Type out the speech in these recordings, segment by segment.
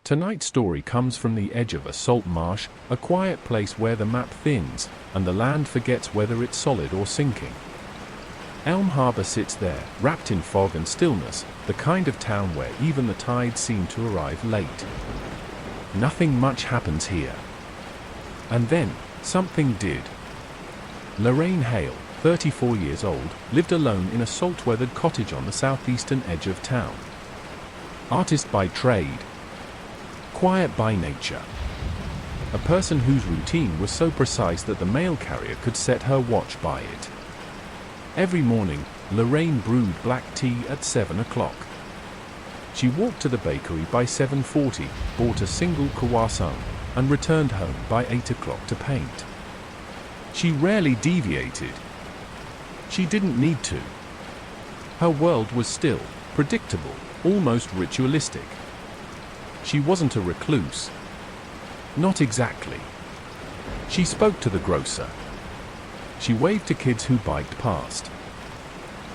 Tonight's story comes from the edge of a salt marsh, a quiet place where the map thins, and the land forgets whether it's solid or sinking. Elm Harbor sits there, wrapped in fog and stillness, the kind of town where even the tides seem to arrive late. Nothing much happens here. And then, something did. Lorraine Hale, 34 years old, lived alone in a salt-weathered cottage on the southeastern edge of town. Artist by trade. Quiet by nature. A person whose routine was so precise that the mail carrier could set her watch by it. Every morning, Lorraine brewed black tea at 7 o'clock. She walked to the bakery by 7:40, bought a single croissant, and returned home by 8 o'clock to paint. She rarely deviated. She didn't need to. Her world was still, predictable, almost ritualistic. She wasn't a recluse. Not exactly. She spoke to the grocer. She waved to kids who biked past.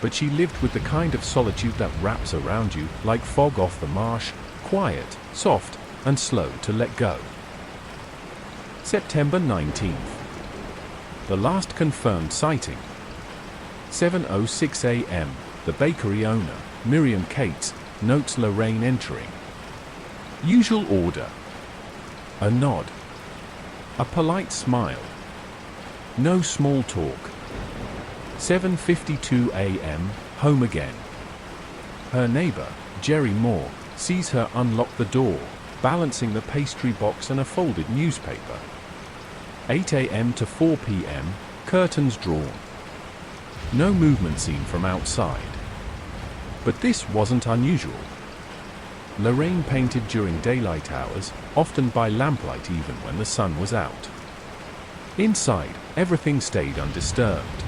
But she lived with the kind of solitude that wraps around you like fog off the marsh, quiet, soft, and slow to let go. September 19th. The last confirmed sighting. 7:06 a.m., the bakery owner, Miriam Cates, notes Lorraine entering. Usual order. A nod. A polite smile. No small talk. 7:52 a.m., home again. Her neighbor, Jerry Moore, sees her unlock the door, balancing the pastry box and a folded newspaper. 8 a.m. to 4 p.m., curtains drawn. No movement seen from outside. But this wasn't unusual. Lorraine painted during daylight hours, often by lamplight even when the sun was out. Inside, everything stayed undisturbed.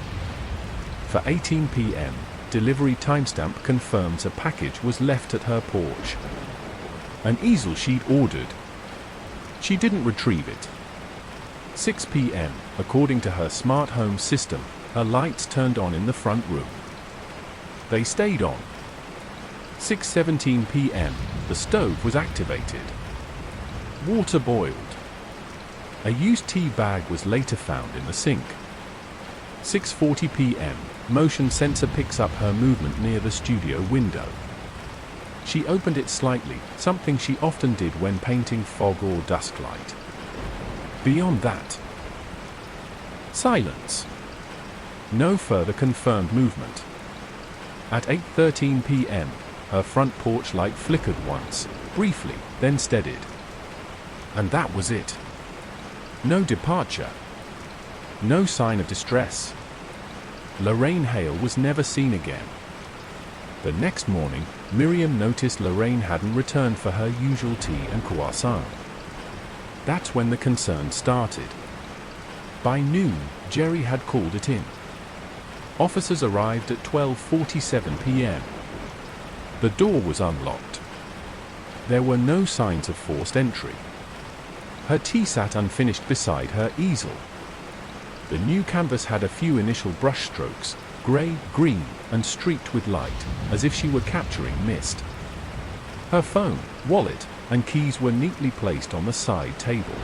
For 18 p.m., delivery timestamp confirms a package was left at her porch. An easel she'd ordered. She didn't retrieve it. 6 p.m., according to her smart home system, her lights turned on in the front room. They stayed on. 6:17 p.m., the stove was activated. Water boiled. A used tea bag was later found in the sink. 6:40 p.m., motion sensor picks up her movement near the studio window. She opened it slightly, something she often did when painting fog or dusklight. Beyond that, silence. No further confirmed movement. At 8:13 p.m., her front porch light flickered once, briefly, then steadied. And that was it. No departure. No sign of distress. Lorraine Hale was never seen again. The next morning, Miriam noticed Lorraine hadn't returned for her usual tea and croissant. That's when the concern started. By noon, Jerry had called it in. Officers arrived at 12:47 p.m. The door was unlocked. There were no signs of forced entry. Her tea sat unfinished beside her easel. The new canvas had a few initial brush strokes, grey, green, and streaked with light, as if she were capturing mist. Her phone, wallet, and keys were neatly placed on the side table.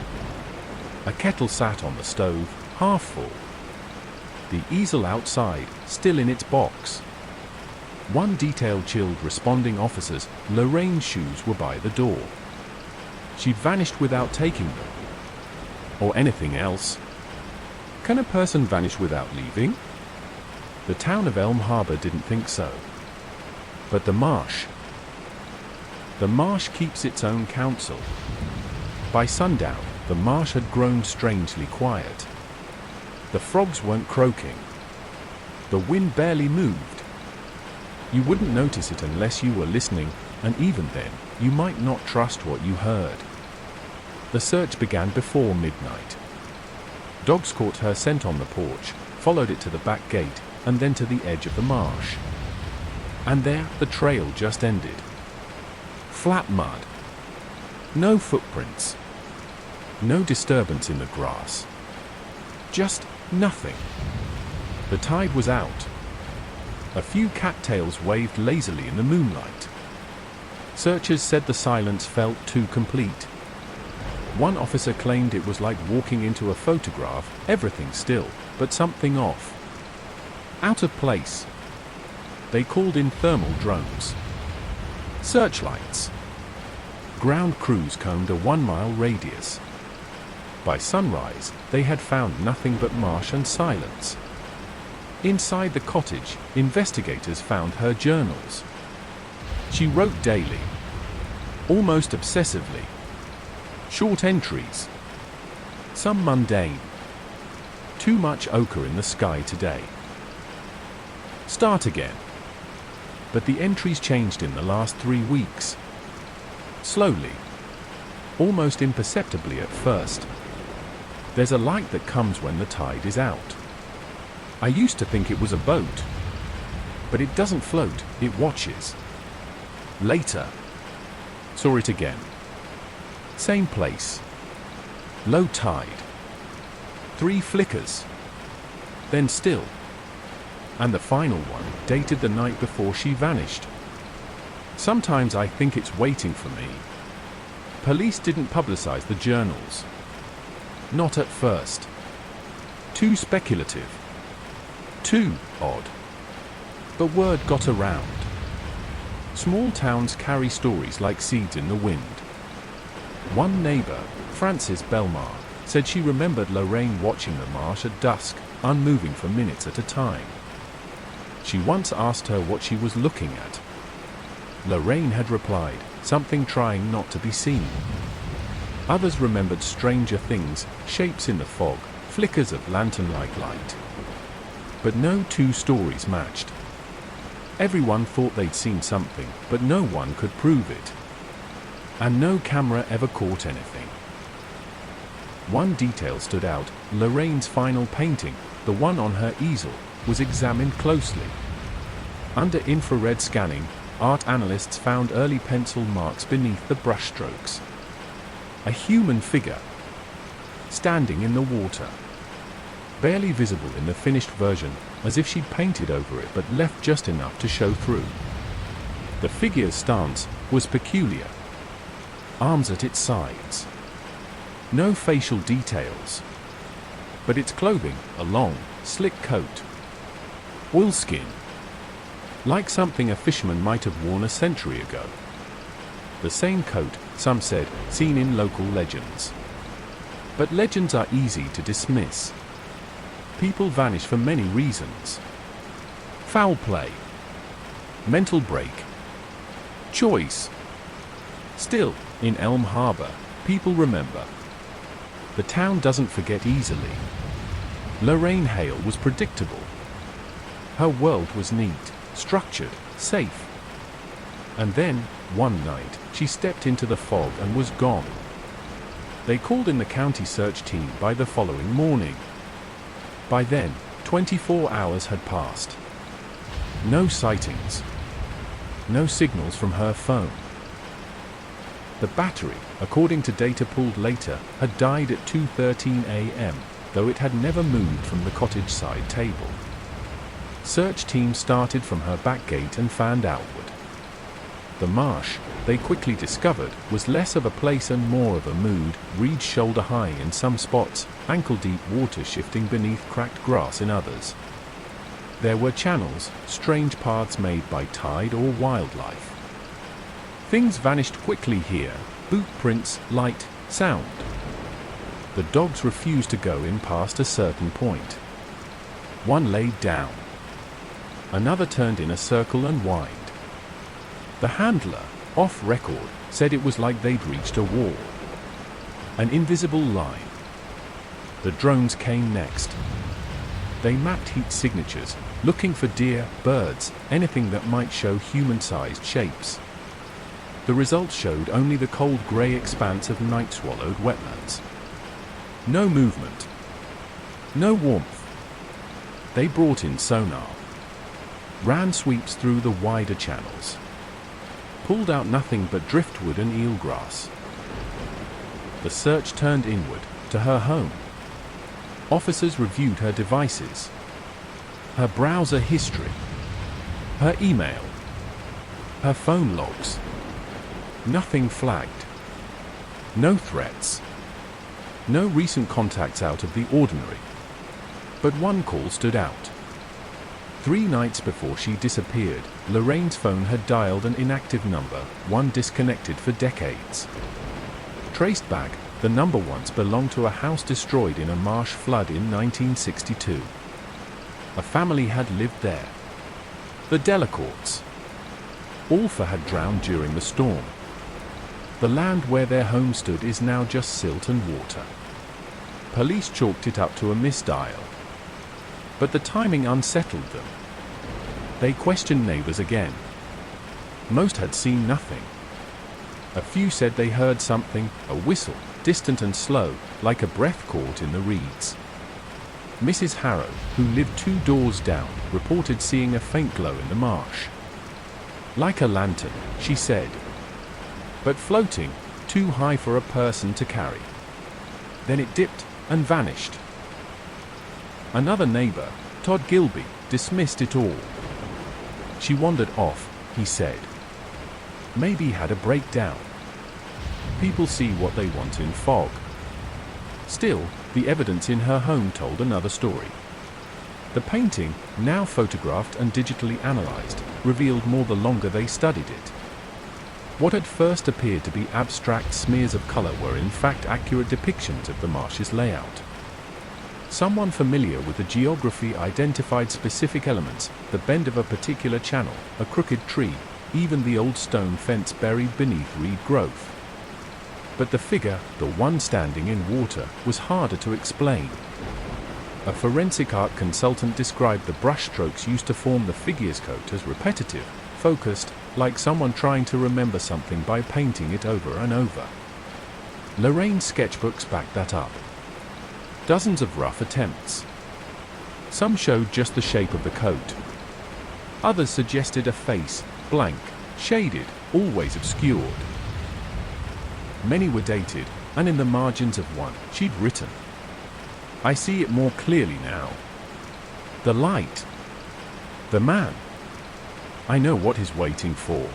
A kettle sat on the stove, half full. The easel outside, still in its box. One detail chilled responding officers, Lorraine's shoes were by the door. She'd vanished without taking them. Or anything else. Can a person vanish without leaving? The town of Elm Harbor didn't think so. But the marsh. The marsh keeps its own counsel. By sundown, the marsh had grown strangely quiet. The frogs weren't croaking. The wind barely moved. You wouldn't notice it unless you were listening, and even then, you might not trust what you heard. The search began before midnight. Dogs caught her scent on the porch, followed it to the back gate, and then to the edge of the marsh. And there, the trail just ended. Flat mud. No footprints. No disturbance in the grass. Just nothing. The tide was out. A few cattails waved lazily in the moonlight. Searchers said the silence felt too complete. One officer claimed it was like walking into a photograph, everything still, but something off. Out of place. They called in thermal drones. Searchlights. Ground crews combed a 1-mile radius. By sunrise, they had found nothing but marsh and silence. Inside the cottage, investigators found her journals. She wrote daily, almost obsessively. Short entries. Some mundane. Too much ochre in the sky today. Start again. But the entries changed in the last 3 weeks. Slowly. Almost imperceptibly at first. There's a light that comes when the tide is out. I used to think it was a boat. But it doesn't float, it watches. Later. Saw it again. Same place. Low tide. 3 flickers. Then still. And the final one, dated the night before she vanished. Sometimes I think it's waiting for me. Police didn't publicize the journals. Not at first. Too speculative. Too odd. But word got around. Small towns carry stories like seeds in the wind. One neighbor, Frances Belmar, said she remembered Lorraine watching the marsh at dusk, unmoving for minutes at a time. She once asked her what she was looking at. Lorraine had replied, something trying not to be seen. Others remembered stranger things, shapes in the fog, flickers of lantern-like light. But no 2 stories matched. Everyone thought they'd seen something, but no one could prove it. And no camera ever caught anything. One detail stood out: Lorraine's final painting, the one on her easel, was examined closely. Under infrared scanning, art analysts found early pencil marks beneath the brushstrokes. A human figure, standing in the water. Barely visible in the finished version, as if she'd painted over it but left just enough to show through. The figure's stance was peculiar. Arms at its sides. No facial details. But its clothing, a long, slick coat. Woolskin. Like something a fisherman might have worn a century ago. The same coat, some said, seen in local legends. But legends are easy to dismiss. People vanish for many reasons. Foul play. Mental break. Choice. Still, in Elm Harbor, people remember. The town doesn't forget easily. Lorraine Hale was predictable. Her world was neat, structured, safe. And then, one night, she stepped into the fog and was gone. They called in the county search team by the following morning. By then, 24 hours had passed. No sightings. No signals from her phone. The battery, according to data pulled later, had died at 2:13 a.m., though it had never moved from the cottage side table. Search teams started from her back gate and fanned outward. The marsh, they quickly discovered, was less of a place and more of a mood, reeds shoulder high in some spots, ankle-deep water shifting beneath cracked grass in others. There were channels, strange paths made by tide or wildlife. Things vanished quickly here, boot prints, light, sound. The dogs refused to go in past a certain point. One laid down. Another turned in a circle and whined. The handler, off record, said it was like they'd reached a wall. An invisible line. The drones came next. They mapped heat signatures, looking for deer, birds, anything that might show human-sized shapes. The results showed only the cold grey expanse of night-swallowed wetlands. No movement. No warmth. They brought in sonar. Ran sweeps through the wider channels. Pulled out nothing but driftwood and eelgrass. The search turned inward, to her home. Officers reviewed her devices. Her browser history. Her email. Her phone logs. Nothing flagged. No threats. No recent contacts out of the ordinary. But one call stood out. 3 nights before she disappeared, Lorraine's phone had dialed an inactive number, one disconnected for decades. Traced back, the number once belonged to a house destroyed in a marsh flood in 1962. A family had lived there. The Delacourts. Alpha had drowned during the storm. The land where their home stood is now just silt and water. Police chalked it up to a misdial. But the timing unsettled them. They questioned neighbors again. Most had seen nothing. A few said they heard something, a whistle, distant and slow, like a breath caught in the reeds. Mrs. Harrow, who lived 2 doors down, reported seeing a faint glow in the marsh. Like a lantern, she said. But floating, too high for a person to carry. Then it dipped and vanished. Another neighbor, Todd Gilby, dismissed it all. She wandered off, he said. Maybe had a breakdown. People see what they want in fog. Still, the evidence in her home told another story. The painting, now photographed and digitally analyzed, revealed more the longer they studied it. What at first appeared to be abstract smears of color were in fact accurate depictions of the marsh's layout. Someone familiar with the geography identified specific elements, the bend of a particular channel, a crooked tree, even the old stone fence buried beneath reed growth. But the figure, the one standing in water, was harder to explain. A forensic art consultant described the brushstrokes used to form the figure's coat as repetitive, focused, like someone trying to remember something by painting it over and over. Lorraine's sketchbooks backed that up. Dozens of rough attempts. Some showed just the shape of the coat. Others suggested a face, blank, shaded, always obscured. Many were dated, and in the margins of one, she'd written, "I see it more clearly now. The light. The man. I know what he's waiting for."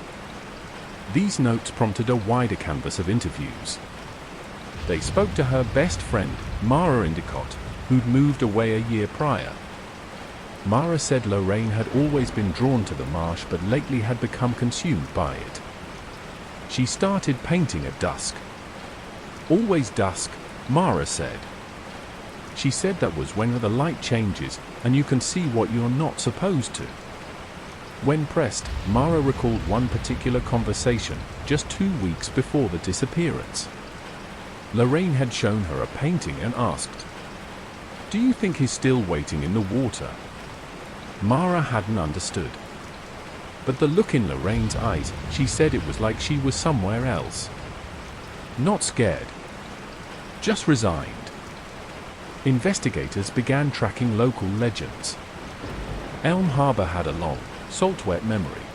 These notes prompted a wider canvas of interviews. They spoke to her best friend, Mara Endicott, who'd moved away a year prior. Mara said Lorraine had always been drawn to the marsh but lately had become consumed by it. She started painting at dusk. Always dusk, Mara said. She said that was when the light changes and you can see what you're not supposed to. When pressed, Mara recalled one particular conversation, just 2 weeks before the disappearance. Lorraine had shown her a painting and asked, "Do you think he's still waiting in the water?" Mara hadn't understood. But the look in Lorraine's eyes, she said it was like she was somewhere else. Not scared. Just resigned. Investigators began tracking local legends. Elm Harbor had a long, salt-wet memory.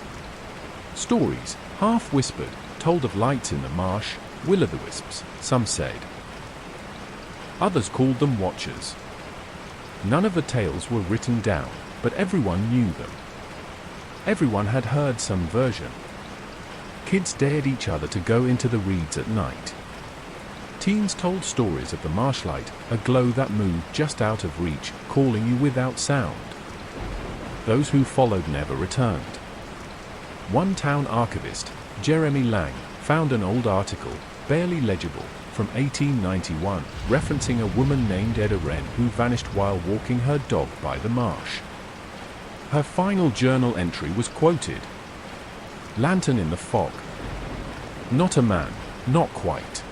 Stories, half-whispered, told of lights in the marsh, will-o'-the-wisps, some said. Others called them watchers. None of the tales were written down, but everyone knew them. Everyone had heard some version. Kids dared each other to go into the reeds at night. Teens told stories of the marshlight, a glow that moved just out of reach, calling you without sound. Those who followed never returned. One town archivist, Jeremy Lang, found an old article, barely legible, from 1891, referencing a woman named Eda Wren who vanished while walking her dog by the marsh. Her final journal entry was quoted. "Lantern in the fog. Not a man, not quite.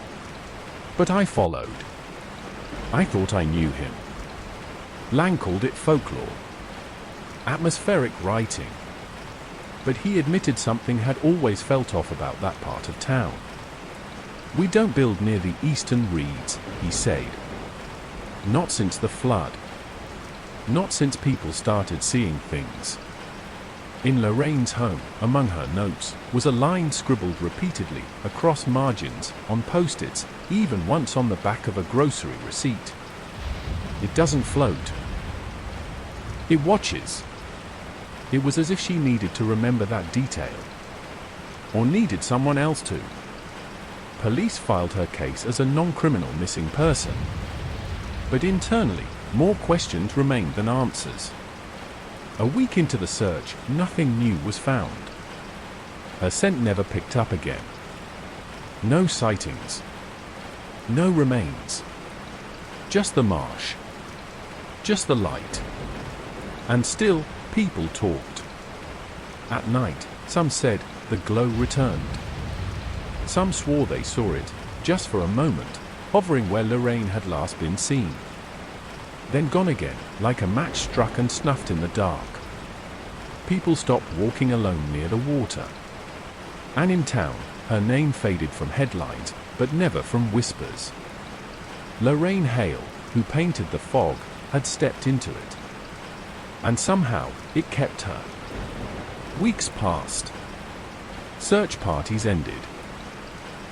But I followed. I thought I knew him." Lang called it folklore. Atmospheric writing. But he admitted something had always felt off about that part of town. "We don't build near the eastern reeds," he said. "Not since the flood. Not since people started seeing things." In Lorraine's home, among her notes, was a line scribbled repeatedly, across margins, on post-its, even once on the back of a grocery receipt. "It doesn't float. It watches." It was as if she needed to remember that detail. Or needed someone else to. Police filed her case as a non-criminal missing person. But internally, more questions remained than answers. A week into the search, nothing new was found. Her scent never picked up again. No sightings. No remains. Just the marsh. Just the light. And still, people talked. At night, some said the glow returned. Some swore they saw it, just for a moment, hovering where Lorraine had last been seen. Then gone again, like a match struck and snuffed in the dark. People stopped walking alone near the water. And in town, her name faded from headlines, but never from whispers. Lorraine Hale, who painted the fog, had stepped into it. And somehow, it kept her. Weeks passed. Search parties ended.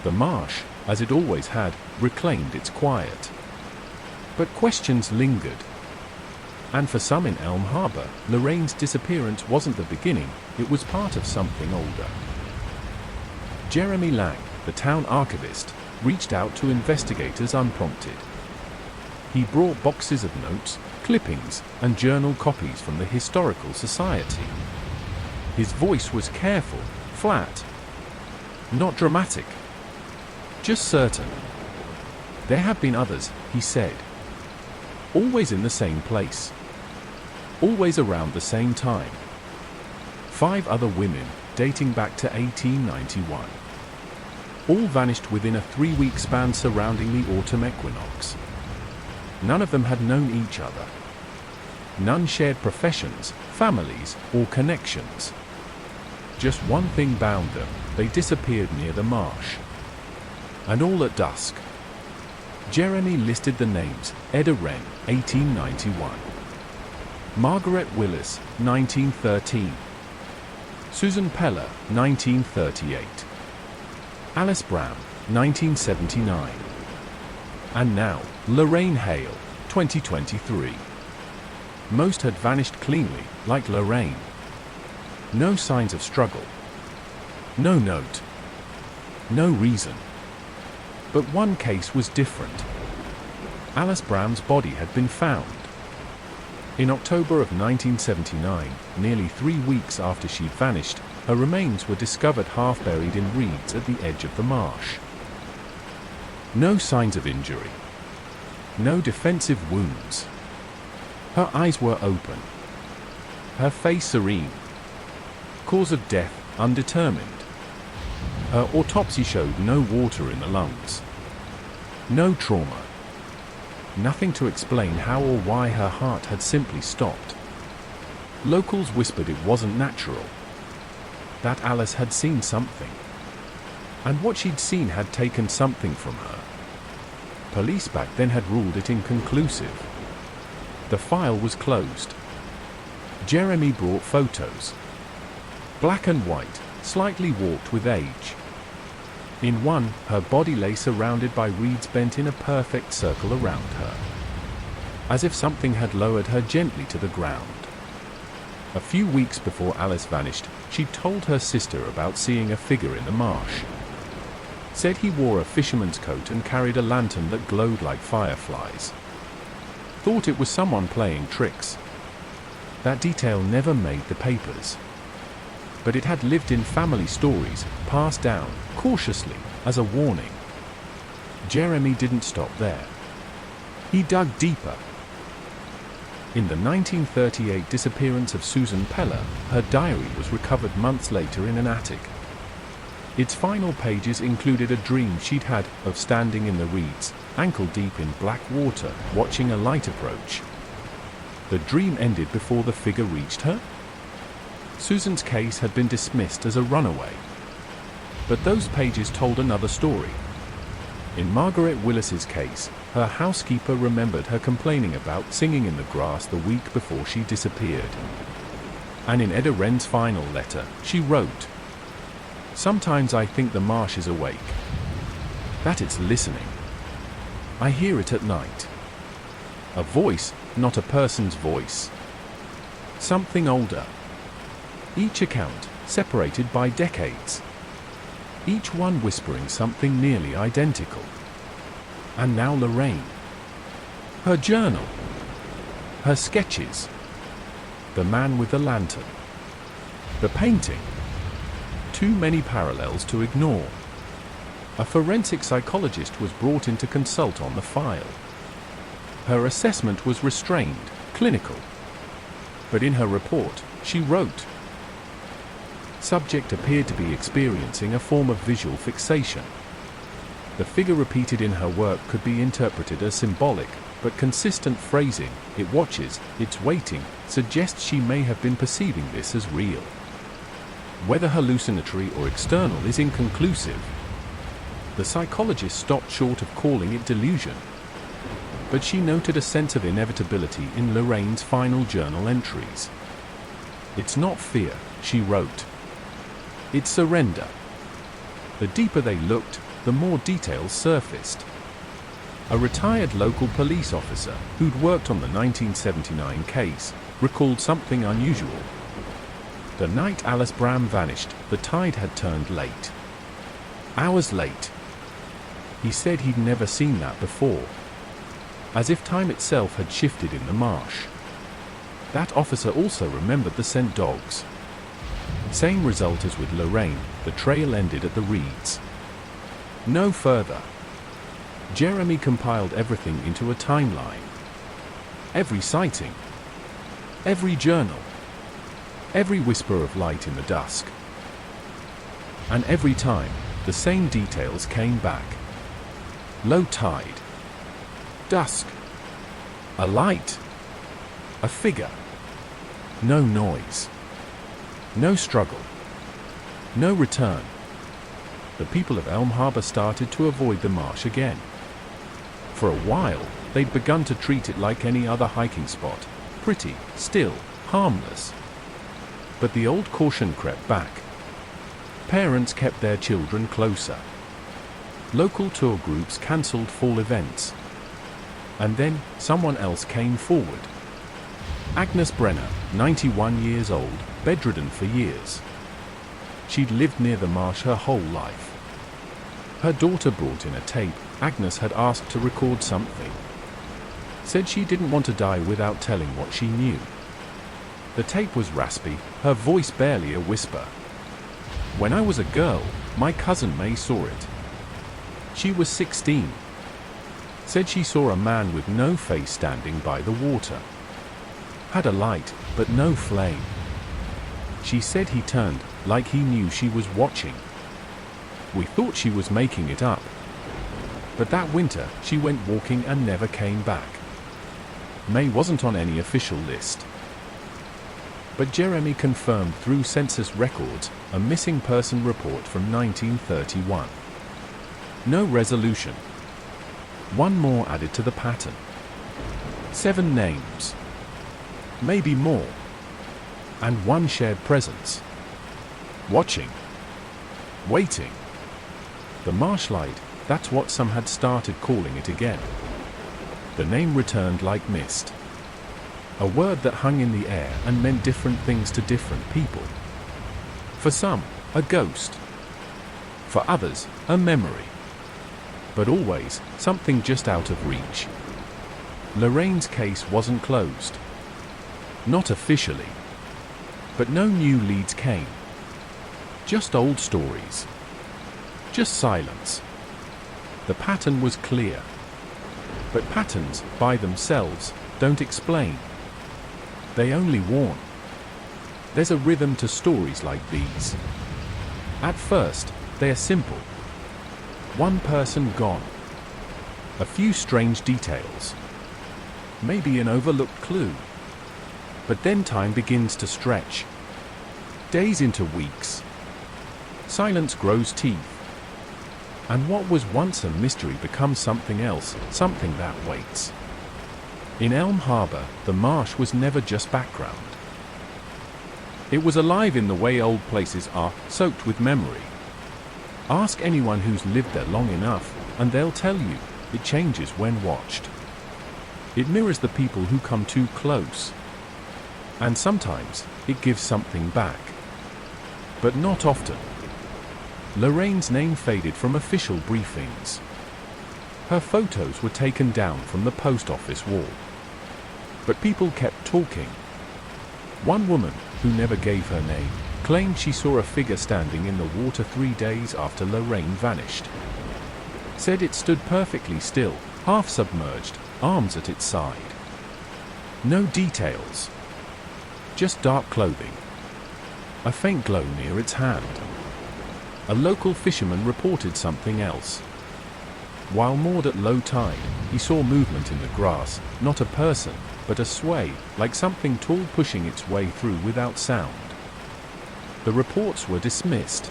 The marsh, as it always had, reclaimed its quiet. But questions lingered. And for some in Elm Harbor, Lorraine's disappearance wasn't the beginning, it was part of something older. Jeremy Lang, the town archivist, reached out to investigators unprompted. He brought boxes of notes, clippings, and journal copies from the Historical Society. His voice was careful, flat. Not dramatic. Just certain. There have been others, he said. Always in the same place. Always around the same time. 5 other women, dating back to 1891. All vanished within a 3-week span surrounding the autumn equinox. None of them had known each other. None shared professions, families, or connections. Just one thing bound them: they disappeared near the marsh. And all at dusk. Jeremy listed the names: Eda Wren, 1891. Margaret Willis, 1913. Susan Peller, 1938. Alice Brown, 1979. And now, Lorraine Hale, 2023. Most had vanished cleanly, like Lorraine. No signs of struggle. No note. No reason. But one case was different. Alice Brown's body had been found. In October of 1979, nearly 3 weeks after she'd vanished, her remains were discovered half buried in reeds at the edge of the marsh. No signs of injury. No defensive wounds. Her eyes were open. Her face serene. Cause of death undetermined. Her autopsy showed no water in the lungs. No trauma. Nothing to explain how or why her heart had simply stopped. Locals whispered it wasn't natural. That Alice had seen something. And what she'd seen had taken something from her. Police back then had ruled it inconclusive. The file was closed. Jeremy brought photos. Black and white, slightly warped with age. In one, her body lay surrounded by reeds bent in a perfect circle around her. As if something had lowered her gently to the ground. A few weeks before Alice vanished, she told her sister about seeing a figure in the marsh. Said he wore a fisherman's coat and carried a lantern that glowed like fireflies. Thought it was someone playing tricks. That detail never made the papers. But it had lived in family stories, passed down, cautiously, as a warning. Jeremy didn't stop there. He dug deeper. In the 1938 disappearance of Susan Peller, her diary was recovered months later in an attic. Its final pages included a dream she'd had of standing in the reeds, ankle-deep in black water, watching a light approach. The dream ended before the figure reached her? Susan's case had been dismissed as a runaway. But those pages told another story. In Margaret Willis's case, her housekeeper remembered her complaining about singing in the grass the week before she disappeared. And in Eda Wren's final letter, she wrote, "Sometimes I think the marsh is awake. That it's listening. I hear it at night. A voice, not a person's voice. Something older. Each account, separated by decades. each one whispering something nearly identical. And now Lorraine. Her journal. Her sketches. The man with the lantern. The painting. Too many parallels to ignore. A forensic psychologist was brought in to consult on the file. Her assessment was restrained, clinical. But in her report, she wrote, subject appeared to be experiencing a form of visual fixation. The figure repeated in her work could be interpreted as symbolic, but consistent phrasing, it watches, it's waiting, suggests she may have been perceiving this as real. Whether hallucinatory or external is inconclusive. The psychologist stopped short of calling it delusion. But she noted a sense of inevitability in Lorraine's final journal entries. It's not fear, she wrote. It's surrender. The deeper they looked, the more details surfaced. A retired local police officer, who'd worked on the 1979 case, recalled something unusual. The night Alice Bram vanished, the tide had turned late. Hours late. He said he'd never seen that before. As if time itself had shifted in the marsh. That officer also remembered the scent dogs. Same result as with Lorraine, the trail ended at the reeds. No further. Jeremy compiled everything into a timeline. Every sighting. Every journal. Every whisper of light in the dusk. And every time, the same details came back. Low tide. Dusk. A light. A figure. No noise. No struggle. No return. The people of Elm Harbor started to avoid the marsh again. For a while, they'd begun to treat it like any other hiking spot, pretty, still, harmless. But the old caution crept back. Parents kept their children closer. Local tour groups cancelled fall events. And then, someone else came forward. Agnes Brenner, 91 years old, bedridden for years. She'd lived near the marsh her whole life. Her daughter brought in a tape. Agnes had asked to record something. Said she didn't want to die without telling what she knew. The tape was raspy, her voice barely a whisper. When I was a girl, my cousin May saw it. She was 16. Said she saw a man with no face standing by the water. Had a light, but no flame. She said he turned, like he knew she was watching. We thought she was making it up. But that winter, she went walking and never came back. May wasn't on any official list. But Jeremy confirmed through census records a missing person report from 1931. No resolution. One more added to the pattern. 7 names. Maybe more. And one shared presence. Watching. Waiting. The Marshlight, that's what some had started calling it again. The name returned like mist. A word that hung in the air and meant different things to different people. For some, a ghost. For others, a memory. But always, something just out of reach. Lorraine's case wasn't closed. Not officially. But no new leads came. Just old stories. Just silence. The pattern was clear. But patterns, by themselves, don't explain. They only warn. There's a rhythm to stories like these. At first, they are simple. One person gone. A few strange details. Maybe an overlooked clue. But then time begins to stretch. Days into weeks. Silence grows teeth. And what was once a mystery becomes something else, something that waits. In Elm Harbor, the marsh was never just background. It was alive in the way old places are, soaked with memory. Ask anyone who's lived there long enough, and they'll tell you, it changes when watched. It mirrors the people who come too close. And sometimes, it gives something back. But not often. Lorraine's name faded from official briefings. Her photos were taken down from the post office wall. But people kept talking. One woman, who never gave her name, claimed she saw a figure standing in the water 3 days after Lorraine vanished. Said it stood perfectly still, half submerged, arms at its side. No details. Just dark clothing. A faint glow near its hand. A local fisherman reported something else. While moored at low tide, he saw movement in the grass, not a person, but a sway, like something tall pushing its way through without sound. The reports were dismissed.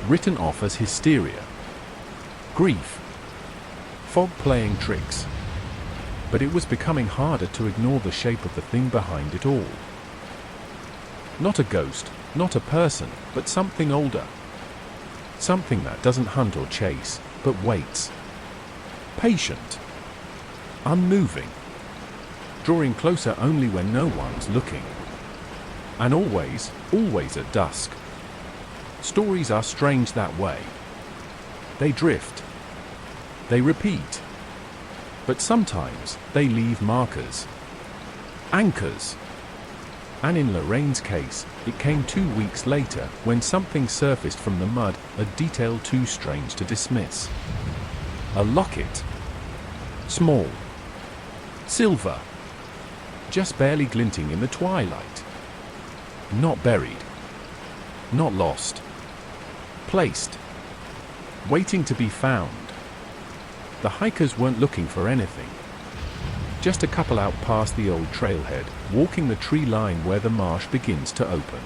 Written off as hysteria. Grief. Fog playing tricks. But it was becoming harder to ignore the shape of the thing behind it all. Not a ghost, not a person, but something older. Something that doesn't hunt or chase, but waits. Patient. Unmoving. Drawing closer only when no one's looking. And always, always at dusk. Stories are strange that way. They drift. They repeat. But sometimes they leave markers. Anchors. And in Lorraine's case, it came 2 weeks later when something surfaced from the mud, a detail too strange to dismiss. A locket. Small. Silver. Just barely glinting in the twilight. Not buried. Not lost. Placed. Waiting to be found. The hikers weren't looking for anything. Just a couple out past the old trailhead, walking the tree line where the marsh begins to open.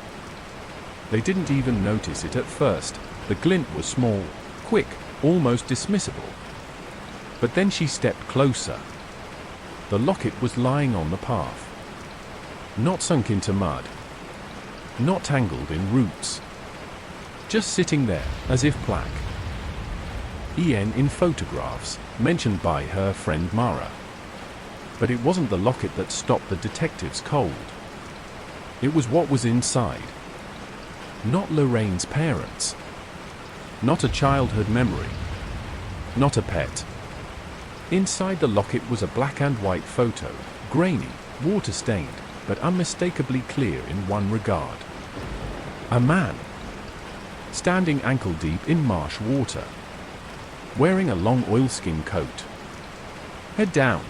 They didn't even notice it at first. The glint was small, quick, almost dismissible. But then she stepped closer. The locket was lying on the path. Not sunk into mud. Not tangled in roots. Just sitting there, as if plaque. EN in photographs, mentioned by her friend Mara. But it wasn't the locket that stopped the detectives cold. It was what was inside. Not Lorraine's parents. Not a childhood memory. Not a pet. Inside the locket was a black and white photo, grainy, water-stained, but unmistakably clear in one regard. A man. Standing ankle-deep in marsh water. Wearing a long oilskin coat. Head down.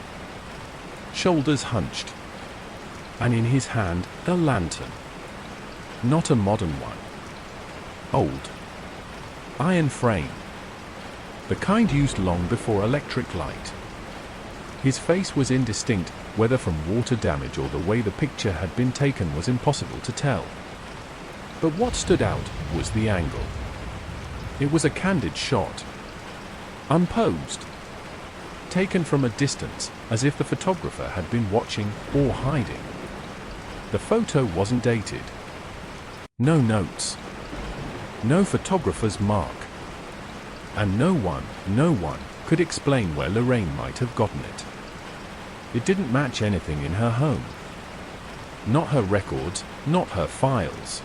Shoulders hunched. And in his hand, a lantern. Not a modern one. Old. Iron frame. The kind used long before electric light. His face was indistinct, whether from water damage or the way the picture had been taken was impossible to tell. But what stood out was the angle. It was a candid shot. Unposed. Taken from a distance, as if the photographer had been watching or hiding. The photo wasn't dated. No notes. No photographer's mark. And no one could explain where Lorraine might have gotten it. It didn't match anything in her home. Not her records, not her files.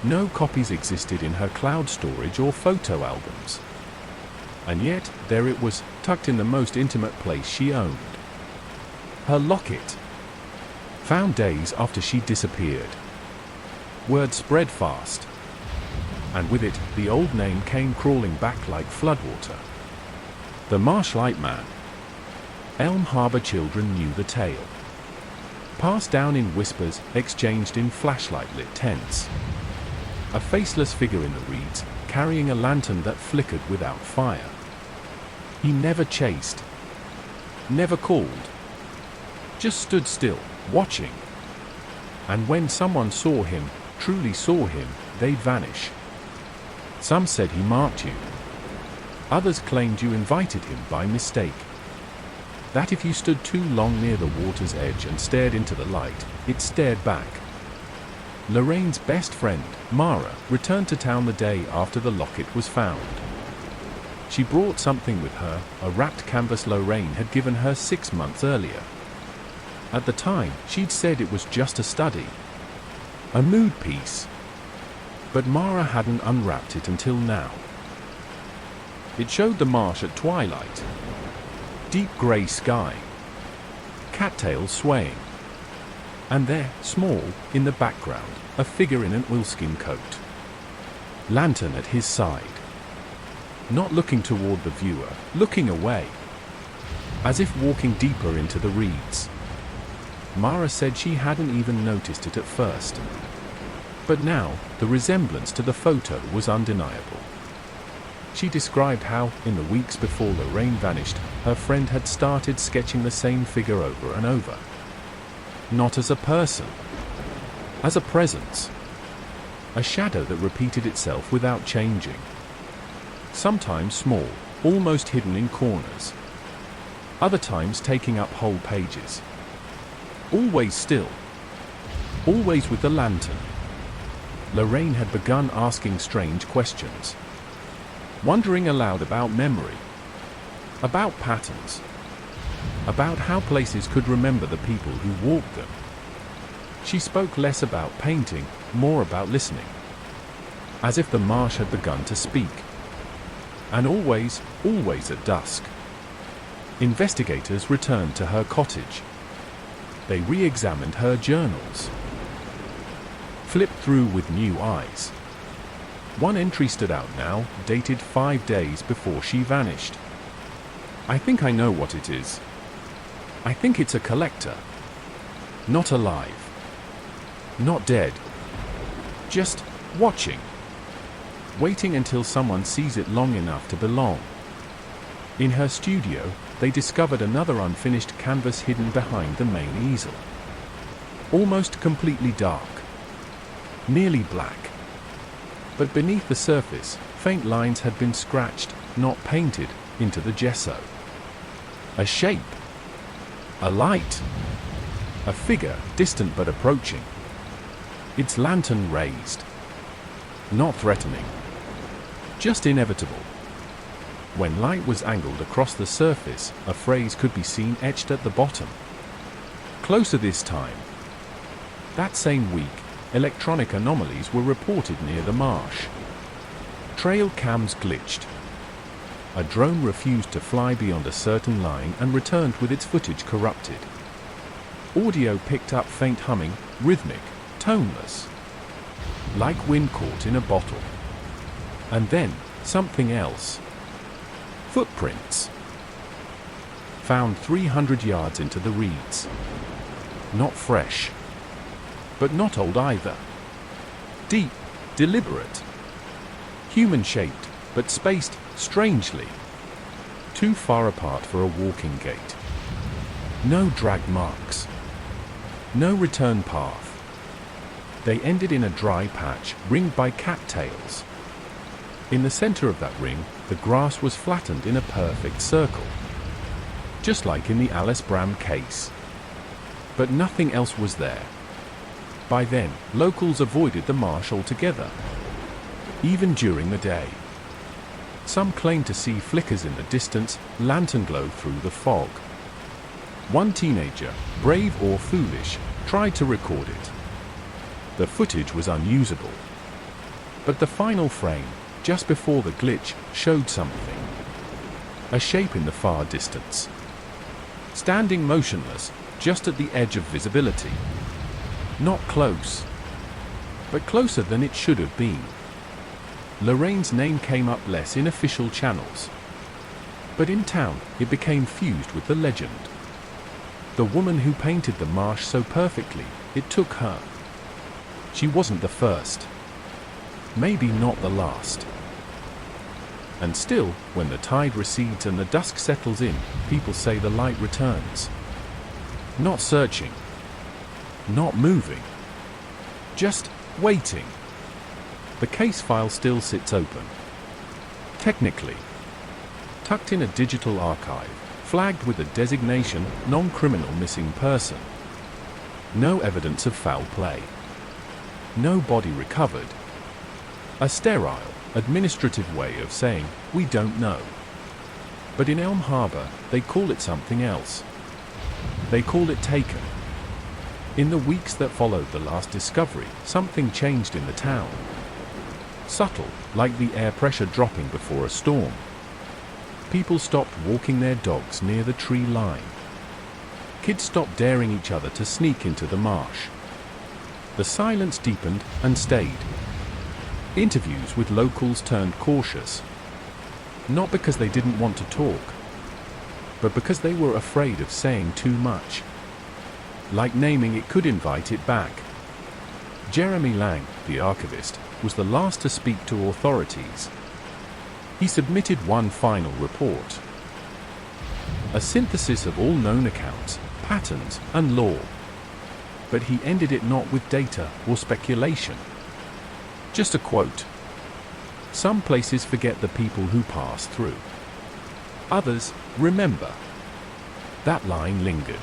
No copies existed in her cloud storage or photo albums. And yet, there it was, tucked in the most intimate place she owned. Her locket. Found days after she disappeared. Word spread fast. And with it, the old name came crawling back like floodwater. The Marshlight Man. Elm Harbor children knew the tale. Passed down in whispers, exchanged in flashlight-lit tents. A faceless figure in the reeds, carrying a lantern that flickered without fire. He never chased. Never called. Just stood still, watching. And when someone saw him, truly saw him, they'd vanish. Some said he marked you. Others claimed you invited him by mistake. That if you stood too long near the water's edge and stared into the light, it stared back. Lorraine's best friend, Mara, returned to town the day after the locket was found. She brought something with her, a wrapped canvas Lorraine had given her 6 months earlier. At the time, she'd said it was just a study. A mood piece. but Mara hadn't unwrapped it until now. It showed the marsh at twilight. Deep grey sky. Cattails swaying. And there, small, in the background, a figure in an oilskin coat. Lantern at his side. Not looking toward the viewer, looking away. As if walking deeper into the reeds. Mara said she hadn't even noticed it at first. But now, the resemblance to the photo was undeniable. She described how, in the weeks before Lorraine vanished, her friend had started sketching the same figure over and over. Not as a person. As a presence. A shadow that repeated itself without changing. Sometimes small, almost hidden in corners. Other times taking up whole pages. Always still. Always with the lantern. Lorraine had begun asking strange questions. Wondering aloud about memory. About patterns. About how places could remember the people who walked them. She spoke less about painting, more about listening. As if the marsh had begun to speak. And always, always at dusk. Investigators returned to her cottage. They re-examined her journals. Flipped through with new eyes. One entry stood out now, dated 5 days before she vanished. I think I know what it is. I think it's a collector. Not alive. Not dead. Just watching. Waiting until someone sees it long enough to belong. In her studio, they discovered another unfinished canvas hidden behind the main easel. Almost completely dark. Nearly black. But beneath the surface, faint lines had been scratched, not painted, into the gesso. A shape. A light. A figure, distant but approaching. Its lantern raised. Not threatening. Just inevitable. When light was angled across the surface, a phrase could be seen etched at the bottom. Closer this time. That same week, electronic anomalies were reported near the marsh. Trail cams glitched. A drone refused to fly beyond a certain line and returned with its footage corrupted. Audio picked up faint humming, rhythmic, toneless. Like wind caught in a bottle. And then, something else. Footprints. Found 300 yards into the reeds. Not fresh. But not old either. Deep, deliberate. Human-shaped, but spaced strangely. Too far apart for a walking gait. No drag marks. No return path. They ended in a dry patch, ringed by cattails. In the center of that ring, the grass was flattened in a perfect circle. Just like in the Alice Bram case. But nothing else was there. By then, locals avoided the marsh altogether. Even during the day. Some claimed to see flickers in the distance, lantern glow through the fog. One teenager, brave or foolish, tried to record it. The footage was unusable. But the final frame, just before the glitch, showed something. A shape in the far distance. Standing motionless, just at the edge of visibility. Not close. But closer than it should have been. Lorraine's name came up less in official channels. But in town, it became fused with the legend. The woman who painted the marsh so perfectly, it took her. She wasn't the first. Maybe not the last. And still, when the tide recedes and the dusk settles in, people say the light returns. Not searching. Not moving. Just waiting. The case file still sits open. Technically. Tucked in a digital archive, flagged with the designation non-criminal missing person. No evidence of foul play. No body recovered. A sterile, administrative way of saying, we don't know. But in Elm Harbor, they call it something else. They call it taken. In the weeks that followed the last discovery, something changed in the town. subtle, like the air pressure dropping before a storm. People stopped walking their dogs near the tree line. Kids stopped daring each other to sneak into the marsh. The silence deepened and stayed. Interviews with locals turned cautious. Not because they didn't want to talk, but because they were afraid of saying too much. Like naming it could invite it back. Jeremy Lang, the archivist, was the last to speak to authorities. He submitted one final report. A synthesis of all known accounts, patterns, and lore. But he ended it not with data or speculation. Just a quote. Some places forget the people who pass through. Others remember. That line lingered.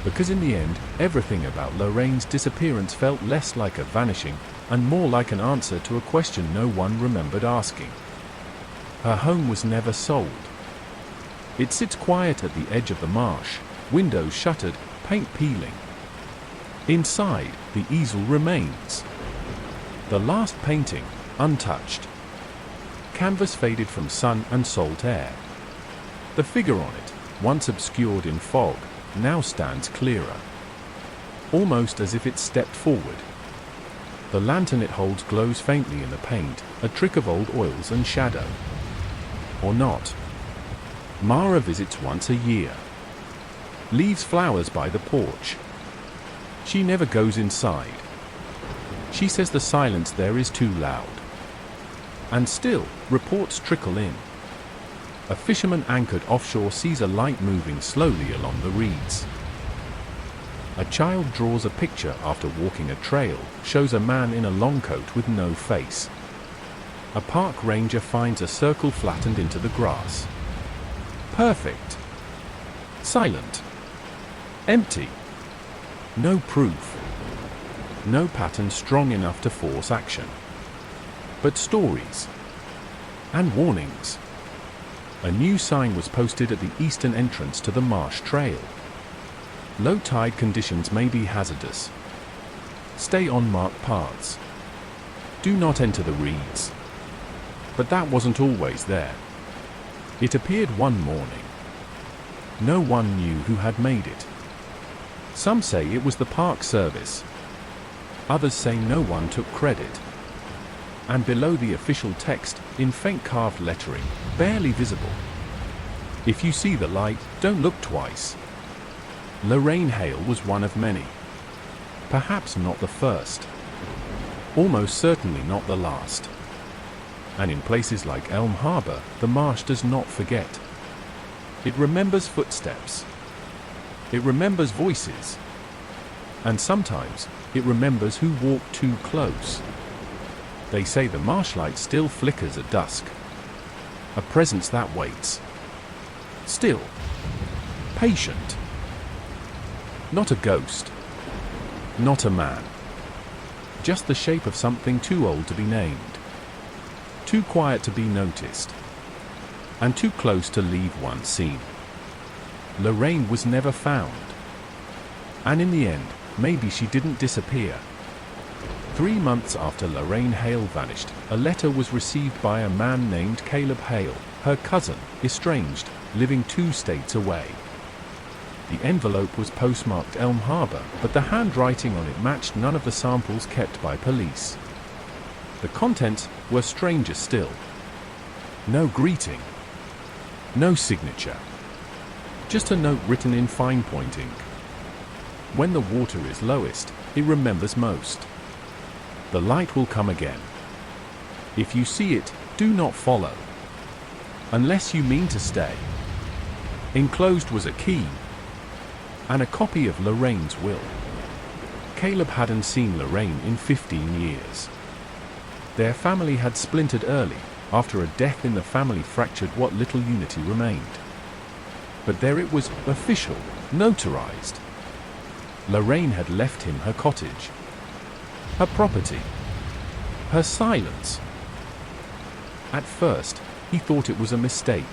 Because in the end, everything about Lorraine's disappearance felt less like a vanishing and more like an answer to a question no one remembered asking. Her home was never sold. It sits quiet at the edge of the marsh, windows shuttered, paint peeling. Inside, the easel remains. The last painting, untouched. Canvas faded from sun and salt air. The figure on it, once obscured in fog, now stands clearer. Almost as if it stepped forward. The lantern it holds glows faintly in the paint, a trick of old oils and shadow. Or not. Mara visits once a year. Leaves flowers by the porch. She never goes inside. She says the silence there is too loud. And still, reports trickle in. A fisherman anchored offshore sees a light moving slowly along the reeds. A child draws a picture after walking a trail, shows a man in a long coat with no face. A park ranger finds a circle flattened into the grass. Perfect. Silent. Empty. No proof. No pattern strong enough to force action. But stories. And warnings. A new sign was posted at the eastern entrance to the marsh trail. Low tide conditions may be hazardous. Stay on marked paths. Do not enter the reeds. But that wasn't always there. It appeared one morning. No one knew who had made it. Some say it was the park service. Others say no one took credit. And below the official text, in faint carved lettering, barely visible. If you see the light, don't look twice. Lorraine Hale was one of many. Perhaps not the first. Almost certainly not the last. And in places like Elm Harbor, the marsh does not forget. It remembers footsteps. It remembers voices. And sometimes, it remembers who walked too close. They say the marshlight still flickers at dusk. A presence that waits. Still. Patient. Not a ghost. Not a man. Just the shape of something too old to be named. Too quiet to be noticed. And too close to leave one seen. Lorraine was never found. And in the end, maybe she didn't disappear. 3 months after Lorraine Hale vanished, a letter was received by a man named Caleb Hale, her cousin, estranged, living 2 states away. The envelope was postmarked Elm Harbor, but the handwriting on it matched none of the samples kept by police. The contents were stranger still. No greeting. No signature. Just a note written in fine point ink. When the water is lowest, it remembers most. The light will come again. If you see it, do not follow. Unless you mean to stay. Enclosed was a key. And a copy of Lorraine's will. Caleb hadn't seen Lorraine in 15 years. Their family had splintered early, after a death in the family fractured what little unity remained. But there it was, official, notarized. Lorraine had left him her cottage. Her property. Her silence. At first, he thought it was a mistake.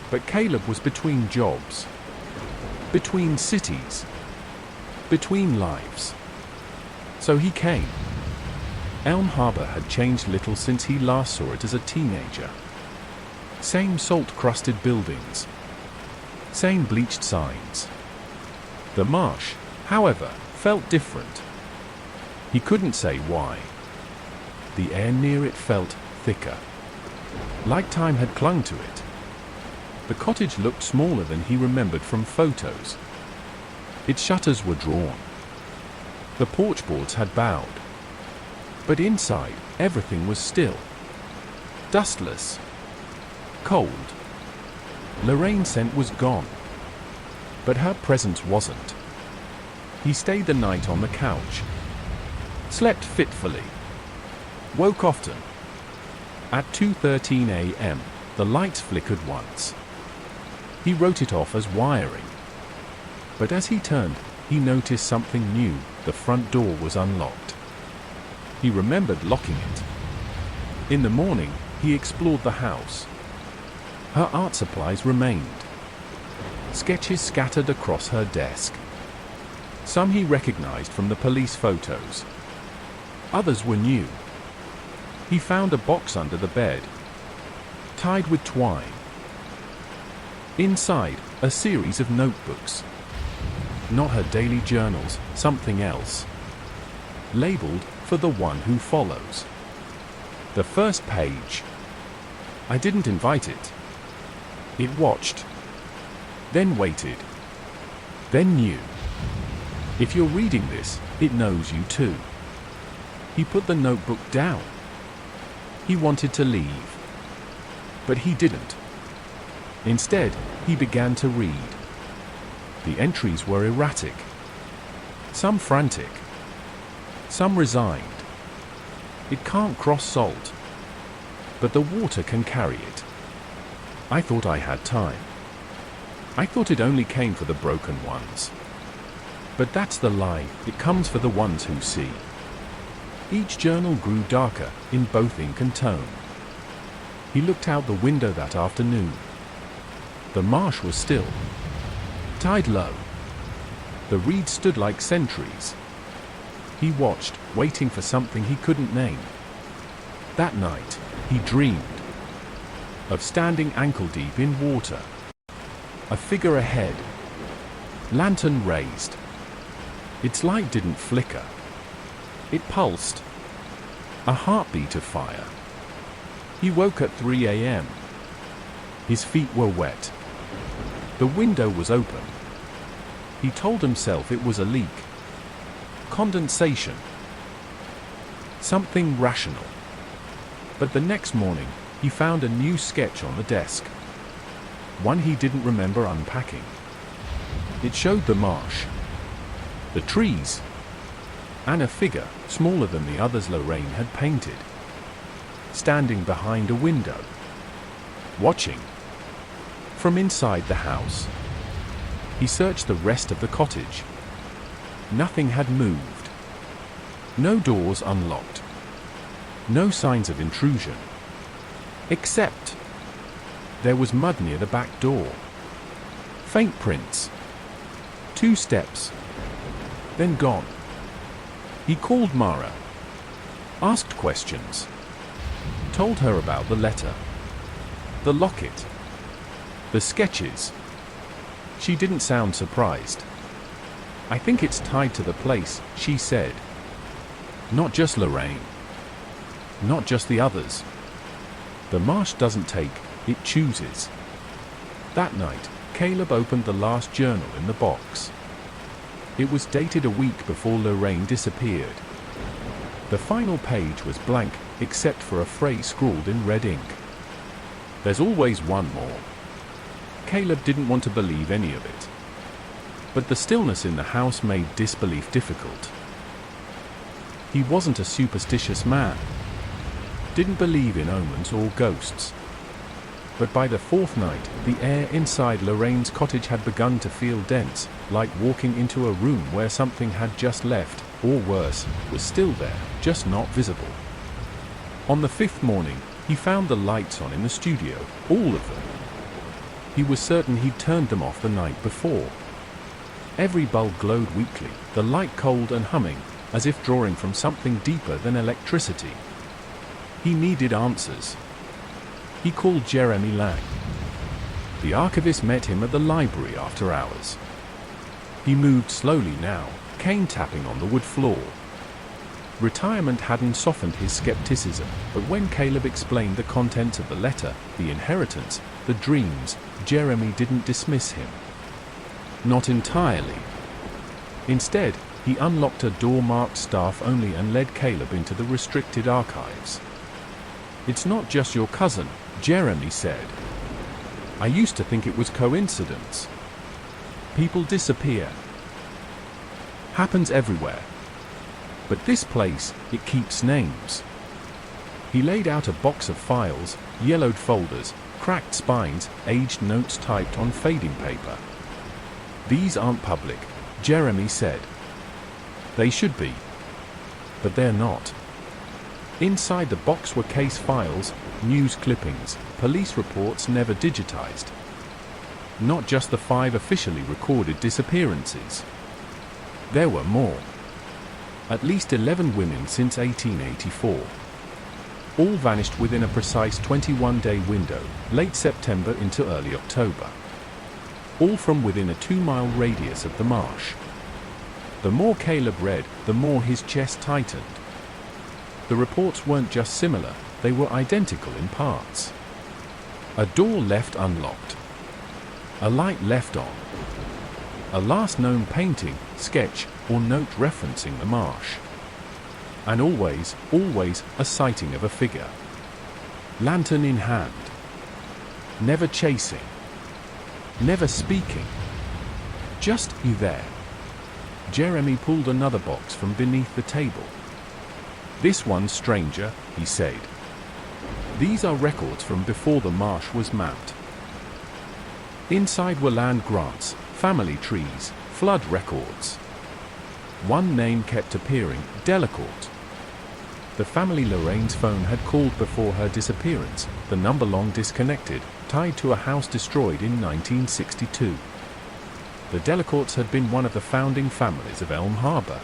But Caleb was between jobs. Between cities. Between lives. So he came. Elm Harbor had changed little since he last saw it as a teenager. Same salt-crusted buildings. Same bleached signs. The marsh, however, felt different. He couldn't say why. The air near it felt thicker. Like time had clung to it. The cottage looked smaller than he remembered from photos. Its shutters were drawn. The porch boards had bowed. But inside, everything was still. Dustless. Cold. Lorraine's scent was gone. But her presence wasn't. He stayed the night on the couch. Slept fitfully. Woke often. At 2:13 a.m., the lights flickered once. He wrote it off as wiring. But as he turned, he noticed something new. The front door was unlocked. He remembered locking it. In the morning, he explored the house. Her art supplies remained. Sketches scattered across her desk. Some he recognized from the police photos. Others were new. He found a box under the bed, tied with twine. Inside, a series of notebooks. Not her daily journals, something else. Labeled, "For the one who follows." The first page. I didn't invite it. It watched. Then waited. Then knew. If you're reading this, it knows you too. He put the notebook down. He wanted to leave. But he didn't. Instead, he began to read. The entries were erratic. Some frantic. Some resigned. It can't cross salt. But the water can carry it. I thought I had time. I thought it only came for the broken ones. But that's the lie, it comes for the ones who see. Each journal grew darker, in both ink and tone. He looked out the window that afternoon. The marsh was still. Tide low. The reeds stood like sentries. He watched, waiting for something he couldn't name. That night, he dreamed of standing ankle-deep in water. A figure ahead. Lantern raised. Its light didn't flicker. It pulsed. A heartbeat of fire. He woke at 3 a.m. His feet were wet. The window was open. He told himself it was a leak. Condensation. Something rational. But the next morning, he found a new sketch on the desk. One he didn't remember unpacking. It showed the marsh. The trees. And a figure, smaller than the others Lorraine had painted. Standing behind a window. Watching. From inside the house. He searched the rest of the cottage. Nothing had moved. No doors unlocked. No signs of intrusion. Except there was mud near the back door. Faint prints. 2 steps. Then gone. He called Mara. Asked questions. Told her about the letter. The locket. The sketches. She didn't sound surprised. I think it's tied to the place, she said. Not just Lorraine. Not just the others. The marsh doesn't take, it chooses. That night, Caleb opened the last journal in the box. It was dated a week before Lorraine disappeared. The final page was blank, except for a phrase scrawled in red ink. There's always one more. Caleb didn't want to believe any of it. But the stillness in the house made disbelief difficult. He wasn't a superstitious man. Didn't believe in omens or ghosts. But by the 4th night, the air inside Lorraine's cottage had begun to feel dense, like walking into a room where something had just left, or worse, was still there, just not visible. On the 5th morning, he found the lights on in the studio, all of them. He was certain he'd turned them off the night before. Every bulb glowed weakly, the light cold and humming, as if drawing from something deeper than electricity. He needed answers. He called Jeremy Lang. The archivist met him at the library after hours. He moved slowly now, cane tapping on the wood floor. Retirement hadn't softened his skepticism, but when Caleb explained the contents of the letter, the inheritance, the dreams, Jeremy didn't dismiss him. Not entirely. Instead, he unlocked a door marked staff only and led Caleb into the restricted archives. "It's not just your cousin," Jeremy said. "I used to think it was coincidence. People disappear. Happens everywhere. But this place, it keeps names." He laid out a box of files, yellowed folders, cracked spines, aged notes typed on fading paper. "These aren't public," Jeremy said. "They should be. But they're not." Inside the box were case files, news clippings, police reports never digitized. Not just the 5 officially recorded disappearances. There were more. At least 11 women since 1884. All vanished within a precise 21-day window, late September into early October. All from within a 2-mile radius of the marsh. The more Caleb read, the more his chest tightened. The reports weren't just similar, they were identical in parts. A door left unlocked. A light left on. A last known painting, sketch, or note referencing the marsh. And always, always, a sighting of a figure. Lantern in hand. Never chasing. Never speaking. Just you there. Jeremy pulled another box from beneath the table. "This one's stranger," he said. "These are records from before the marsh was mapped." Inside were land grants, family trees, flood records. One name kept appearing, Delacourt. The family Lorraine's phone had called before her disappearance, the number long disconnected, tied to a house destroyed in 1962. The Delacourts had been one of the founding families of Elm Harbor.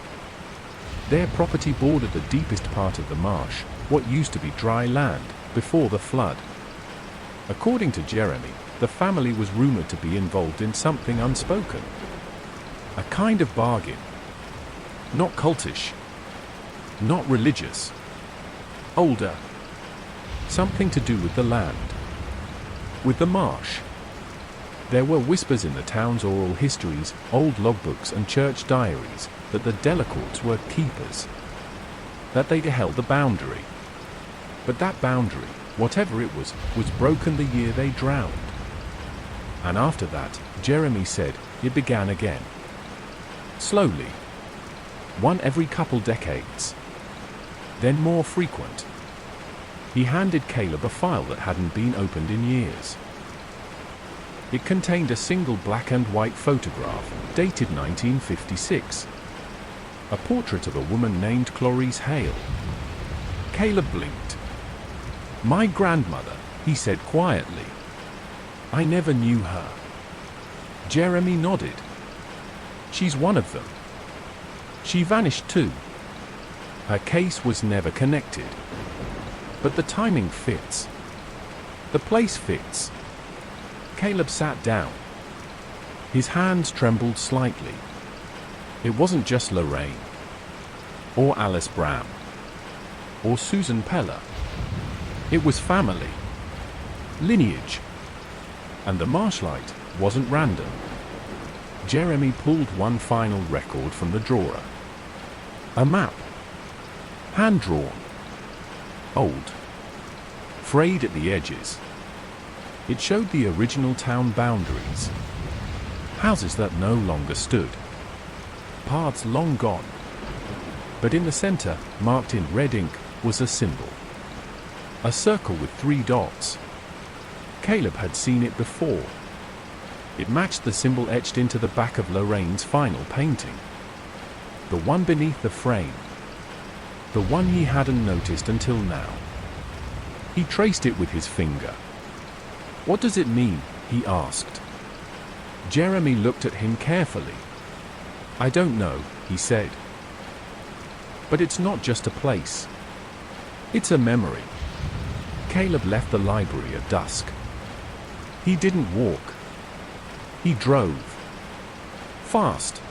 Their property bordered the deepest part of the marsh, what used to be dry land, before the flood. According to Jeremy, the family was rumored to be involved in something unspoken. A kind of bargain. Not cultish. Not religious. Older. Something to do with the land. With the marsh. There were whispers in the town's oral histories, old logbooks and church diaries, that the Delacourts were keepers. That they'd held the boundary. But that boundary, whatever it was broken the year they drowned. And after that, Jeremy said, it began again. Slowly. One every couple decades. Then more frequent. He handed Caleb a file that hadn't been opened in years. It contained a single black and white photograph, dated 1956. A portrait of a woman named Lorraine Hale. Caleb blinked. "My grandmother," he said quietly. "I never knew her." Jeremy nodded. "She's one of them. She vanished too. Her case was never connected. But the timing fits. The place fits." Caleb sat down. His hands trembled slightly. It wasn't just Lorraine. Or Alice Bram. Or Susan Peller. It was family. Lineage. And the Marshlight wasn't random. Jeremy pulled one final record from the drawer. A map. Hand-drawn. Old. Frayed at the edges. It showed the original town boundaries. Houses that no longer stood. Paths long gone. But in the center, marked in red ink, was a symbol. A circle with 3 dots. Caleb had seen it before. It matched the symbol etched into the back of Lorraine's final painting. The one beneath the frame. The one he hadn't noticed until now. He traced it with his finger. "What does it mean?" he asked. Jeremy looked at him carefully. "I don't know," he said. But it's not just a place. It's a memory. Caleb left the library at dusk. He didn't walk. He drove. Fast.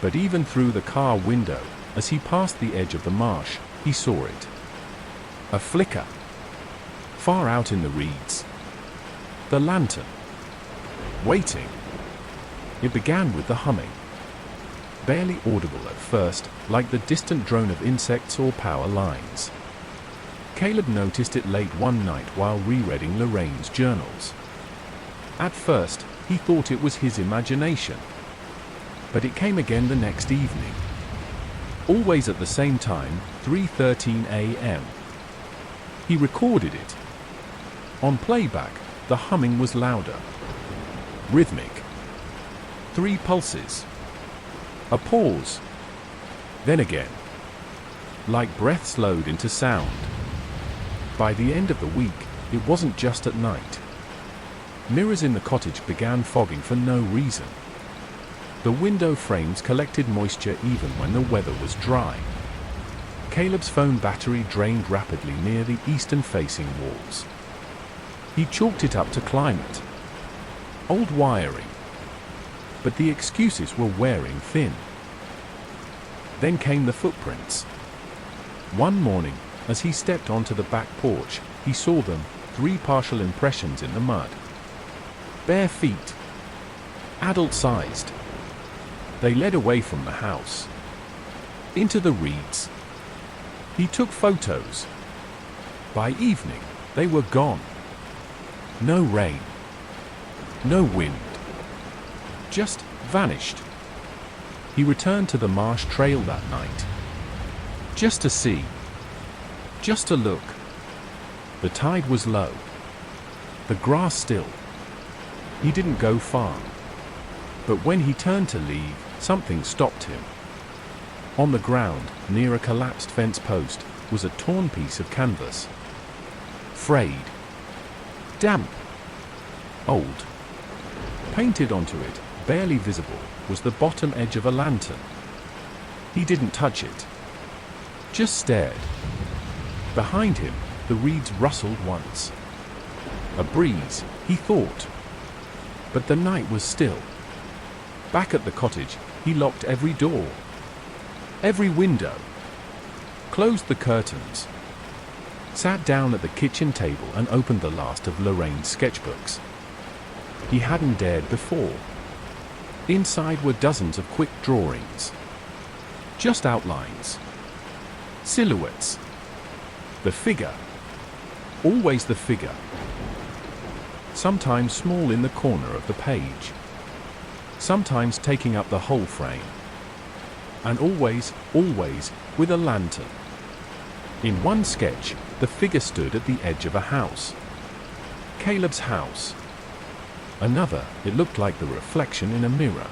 But even through the car window, as he passed the edge of the marsh, he saw it. A flicker. Far out in the reeds. The lantern. Waiting. It began with the humming. Barely audible at first, like the distant drone of insects or power lines. Caleb noticed it late one night while rereading Lorraine's journals. At first, he thought it was his imagination. But it came again the next evening. Always at the same time, 3:13 a.m. He recorded it. On playback, the humming was louder. Rhythmic. 3 pulses. A pause. Then again. Like breath slowed into sound. By the end of the week, it wasn't just at night. Mirrors in the cottage began fogging for no reason. The window frames collected moisture even when the weather was dry. Caleb's phone battery drained rapidly near the eastern-facing walls. He chalked it up to climate. Old wiring. But the excuses were wearing thin. Then came the footprints. One morning, as he stepped onto the back porch, he saw them, 3 partial impressions in the mud. Bare feet. Adult-sized. They led away from the house. Into the reeds. He took photos. By evening, they were gone. No rain. No wind. Just vanished. He returned to the marsh trail that night. Just to see. Just to look. The tide was low. The grass still. He didn't go far. But when he turned to leave, something stopped him. On the ground, near a collapsed fence post, was a torn piece of canvas. Frayed. Damp. Old. Painted onto it, barely visible, was the bottom edge of a lantern. He didn't touch it. Just stared. Behind him, the reeds rustled once. A breeze, he thought. But the night was still. Back at the cottage, he locked every door. Every window. Closed the curtains. Sat down at the kitchen table and opened the last of Lorraine's sketchbooks. He hadn't dared before. Inside were dozens of quick drawings. Just outlines. Silhouettes. The figure. Always the figure. Sometimes small in the corner of the page. Sometimes taking up the whole frame. And always, always, with a lantern. In one sketch, the figure stood at the edge of a house. Caleb's house. Another, it looked like the reflection in a mirror.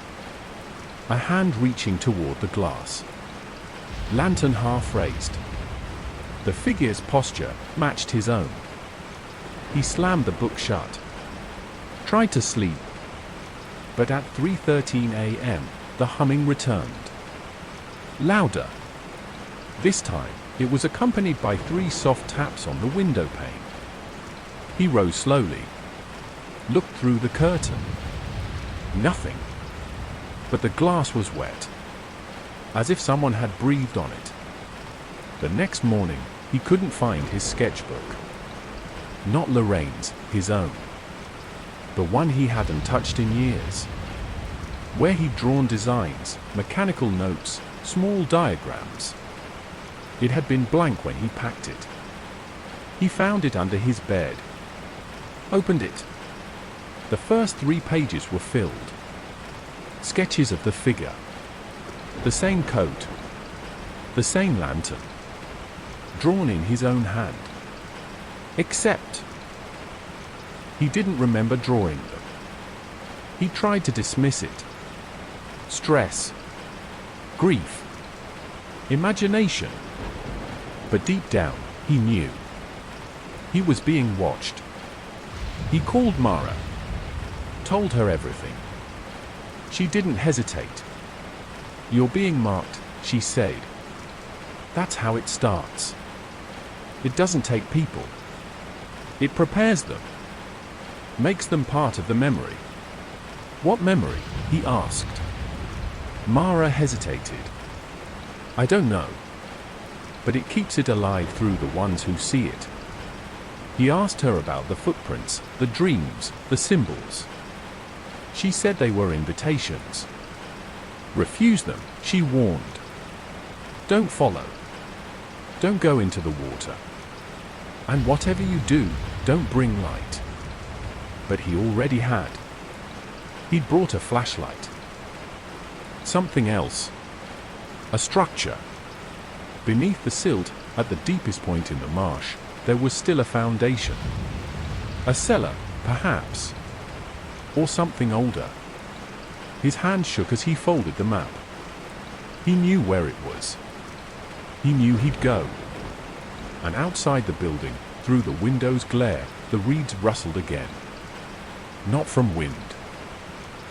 A hand reaching toward the glass. Lantern half raised. The figure's posture matched his own. He slammed the book shut. Tried to sleep. But at 3:13 a.m., the humming returned. Louder. This time, it was accompanied by 3 soft taps on the window pane. He rose slowly. Looked through the curtain. Nothing. But the glass was wet. As if someone had breathed on it. The next morning, he couldn't find his sketchbook. Not Lorraine's, his own. The one he hadn't touched in years. Where he'd drawn designs, mechanical notes, small diagrams. It had been blank when he packed it. He found it under his bed. Opened it. The first 3 pages were filled. Sketches of the figure. The same coat. The same lantern. Drawn in his own hand. Except he didn't remember drawing them. He tried to dismiss it. Stress. Grief. Imagination. But deep down, he knew. He was being watched. He called Mara. Told her everything. She didn't hesitate. "You're being marked," she said. That's how it starts. It doesn't take people. It prepares them. Makes them part of the memory. What memory? He asked. Mara hesitated. I don't know. But it keeps it alive through the ones who see it. He asked her about the footprints, the dreams, the symbols. She said they were invitations. Refuse them, she warned. Don't follow. Don't go into the water. And whatever you do, don't bring light. But he already had. He'd brought a flashlight. Something else. A structure. Beneath the silt, at the deepest point in the marsh, there was still a foundation. A cellar, perhaps. Or something older. His hand shook as he folded the map. He knew where it was. He knew he'd go. And outside the building, through the window's glare, the reeds rustled again. Not from wind.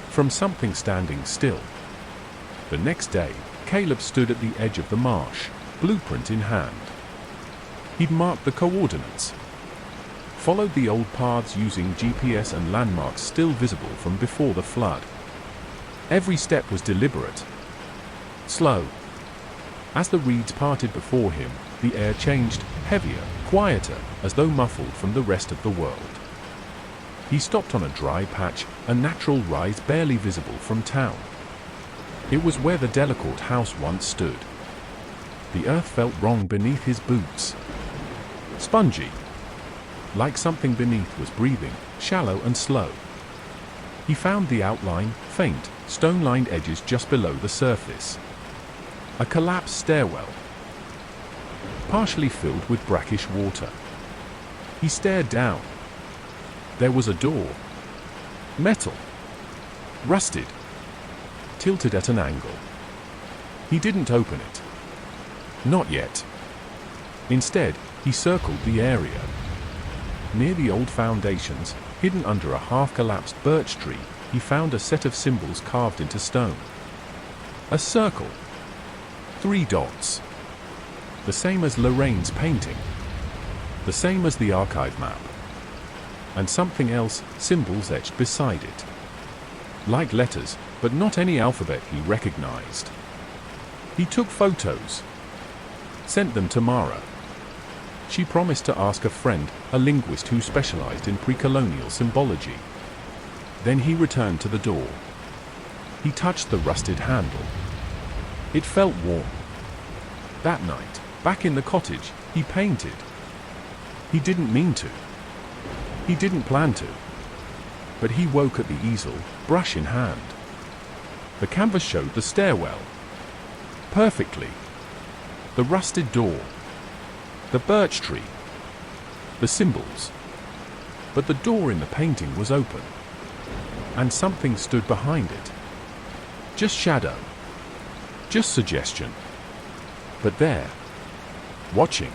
From something standing still. The next day, Caleb stood at the edge of the marsh, blueprint in hand. He'd marked the coordinates. Followed the old paths using GPS and landmarks still visible from before the flood. Every step was deliberate. Slow. As the reeds parted before him, the air changed, heavier, quieter, as though muffled from the rest of the world. He stopped on a dry patch, a natural rise barely visible from town. It was where the Delacourt house once stood. The earth felt wrong beneath his boots. Spongy. Like something beneath was breathing, shallow and slow. He found the outline, faint, stone-lined edges just below the surface. A collapsed stairwell. Partially filled with brackish water. He stared down. There was a door. Metal. Rusted. Tilted at an angle. He didn't open it. Not yet. Instead, he circled the area. Near the old foundations, hidden under a half-collapsed birch tree, he found a set of symbols carved into stone. A circle. 3 dots. The same as Lorraine's painting. The same as the archive map. And something else, symbols etched beside it. Like letters, but not any alphabet he recognized. He took photos. Sent them to Mara. She promised to ask a friend, a linguist who specialized in pre-colonial symbology. Then he returned to the door. He touched the rusted handle. It felt warm. That night, back in the cottage, he painted. He didn't mean to. He didn't plan to. But he woke at the easel, brush in hand. The canvas showed the stairwell. Perfectly. The rusted door. The birch tree. The symbols. But the door in the painting was open. And something stood behind it. Just shadow. Just suggestion. But there. Watching.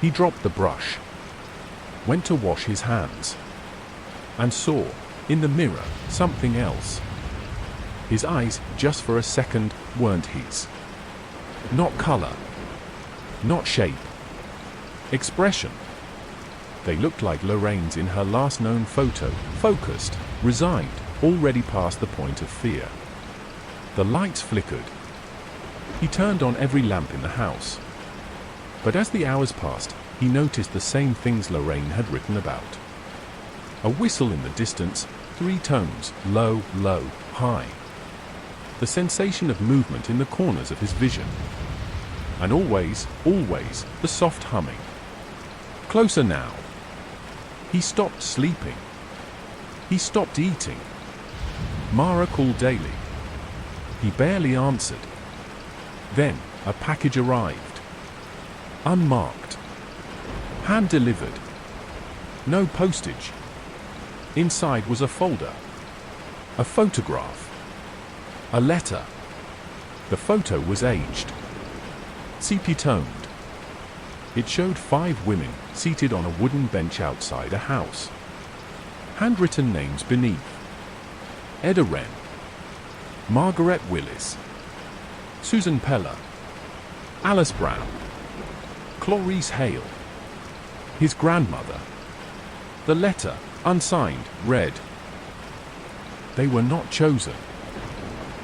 He dropped the brush. Went to wash his hands. And saw, in the mirror, something else. His eyes, just for a second, weren't his. Not color. Not shape. Expression. They looked like Lorraine's in her last known photo, focused, resigned, already past the point of fear. The lights flickered. He turned on every lamp in the house. But as the hours passed, he noticed the same things Lorraine had written about. A whistle in the distance, 3 tones, low, low, high. The sensation of movement in the corners of his vision. And always, always, the soft humming. Closer now. He stopped sleeping. He stopped eating. Mara called daily. He barely answered. Then, a package arrived. Unmarked. Hand-delivered. No postage. Inside was a folder. A photograph. A letter. The photo was aged. Sepia-toned. It showed 5 women seated on a wooden bench outside a house. Handwritten names beneath. Eda Wren. Margaret Willis. Susan Peller. Alice Brown. Lorraine Hale. His grandmother. The letter, unsigned, read. They were not chosen.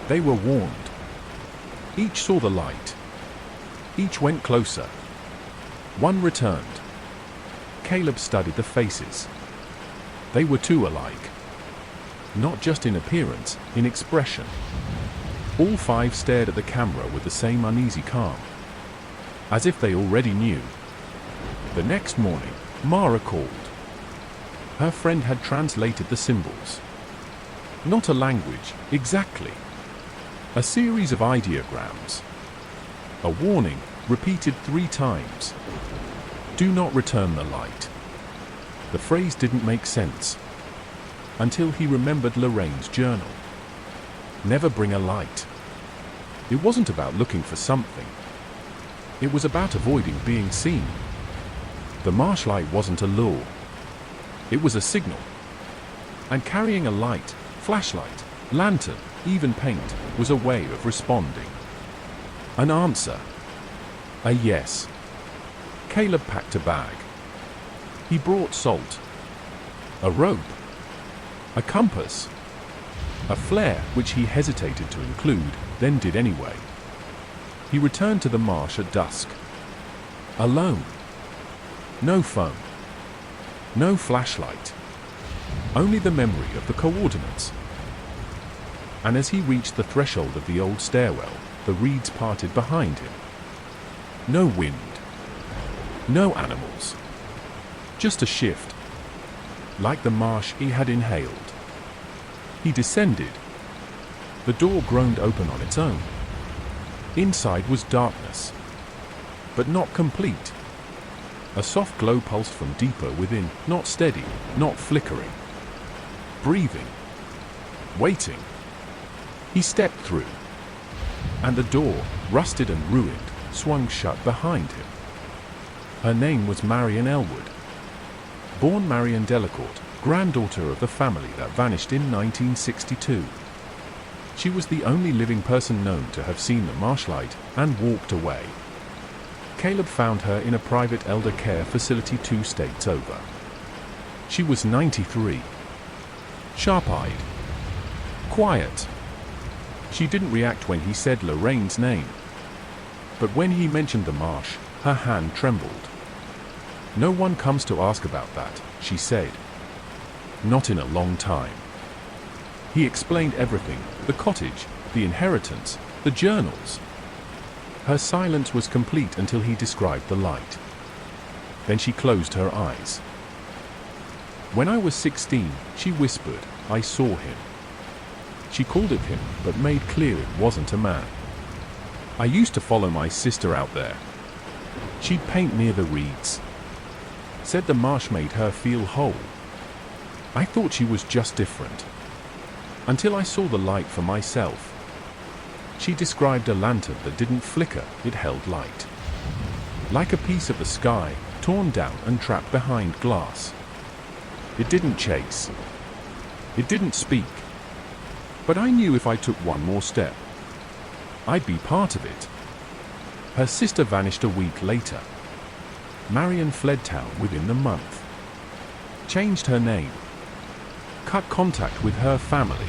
They were warned. Each saw the light. Each went closer. One returned. Caleb studied the faces. They were too alike. Not just in appearance, in expression. All five stared at the camera with the same uneasy calm, as if they already knew. The next morning, Mara called. Her friend had translated the symbols. Not a language, exactly. A series of ideograms. A warning, repeated 3 times. Do not return the light. The phrase didn't make sense. Until he remembered Lorraine's journal. Never bring a light. It wasn't about looking for something. It was about avoiding being seen. The marshlight wasn't a lure. It was a signal. And carrying a light, flashlight, lantern, even paint, was a way of responding. An answer. A yes. Caleb packed a bag. He brought salt. A rope. A compass. A flare, which he hesitated to include, then did anyway. He returned to the marsh at dusk. Alone. No phone. No flashlight. Only the memory of the coordinates. And as he reached the threshold of the old stairwell, the reeds parted behind him. No wind. No animals. Just a shift. Like the marsh he had inhaled. He descended. The door groaned open on its own. Inside was darkness. But not complete. A soft glow pulsed from deeper within, not steady, not flickering. Breathing. Waiting. He stepped through. And the door, rusted and ruined, swung shut behind him. Her name was Marion Elwood. Born Marion Delacourt, granddaughter of the family that vanished in 1962. She was the only living person known to have seen the marshlight and walked away. Caleb found her in a private elder care facility 2 states over. She was 93. Sharp-eyed. Quiet. She didn't react when he said Lorraine's name. But when he mentioned the marsh, her hand trembled. No one comes to ask about that, she said. Not in a long time. He explained everything, the cottage, the inheritance, the journals. Her silence was complete until he described the light. Then she closed her eyes. When I was 16, she whispered, I saw him. She called it him, but made clear it wasn't a man. I used to follow my sister out there. She'd paint near the reeds. Said the marsh made her feel whole. I thought she was just different. Until I saw the light for myself. She described a lantern that didn't flicker, it held light. Like a piece of the sky, torn down and trapped behind glass. It didn't chase. It didn't speak. But I knew if I took one more step, I'd be part of it. Her sister vanished a week later. Marion fled town within the month. Changed her name. Cut contact with her family.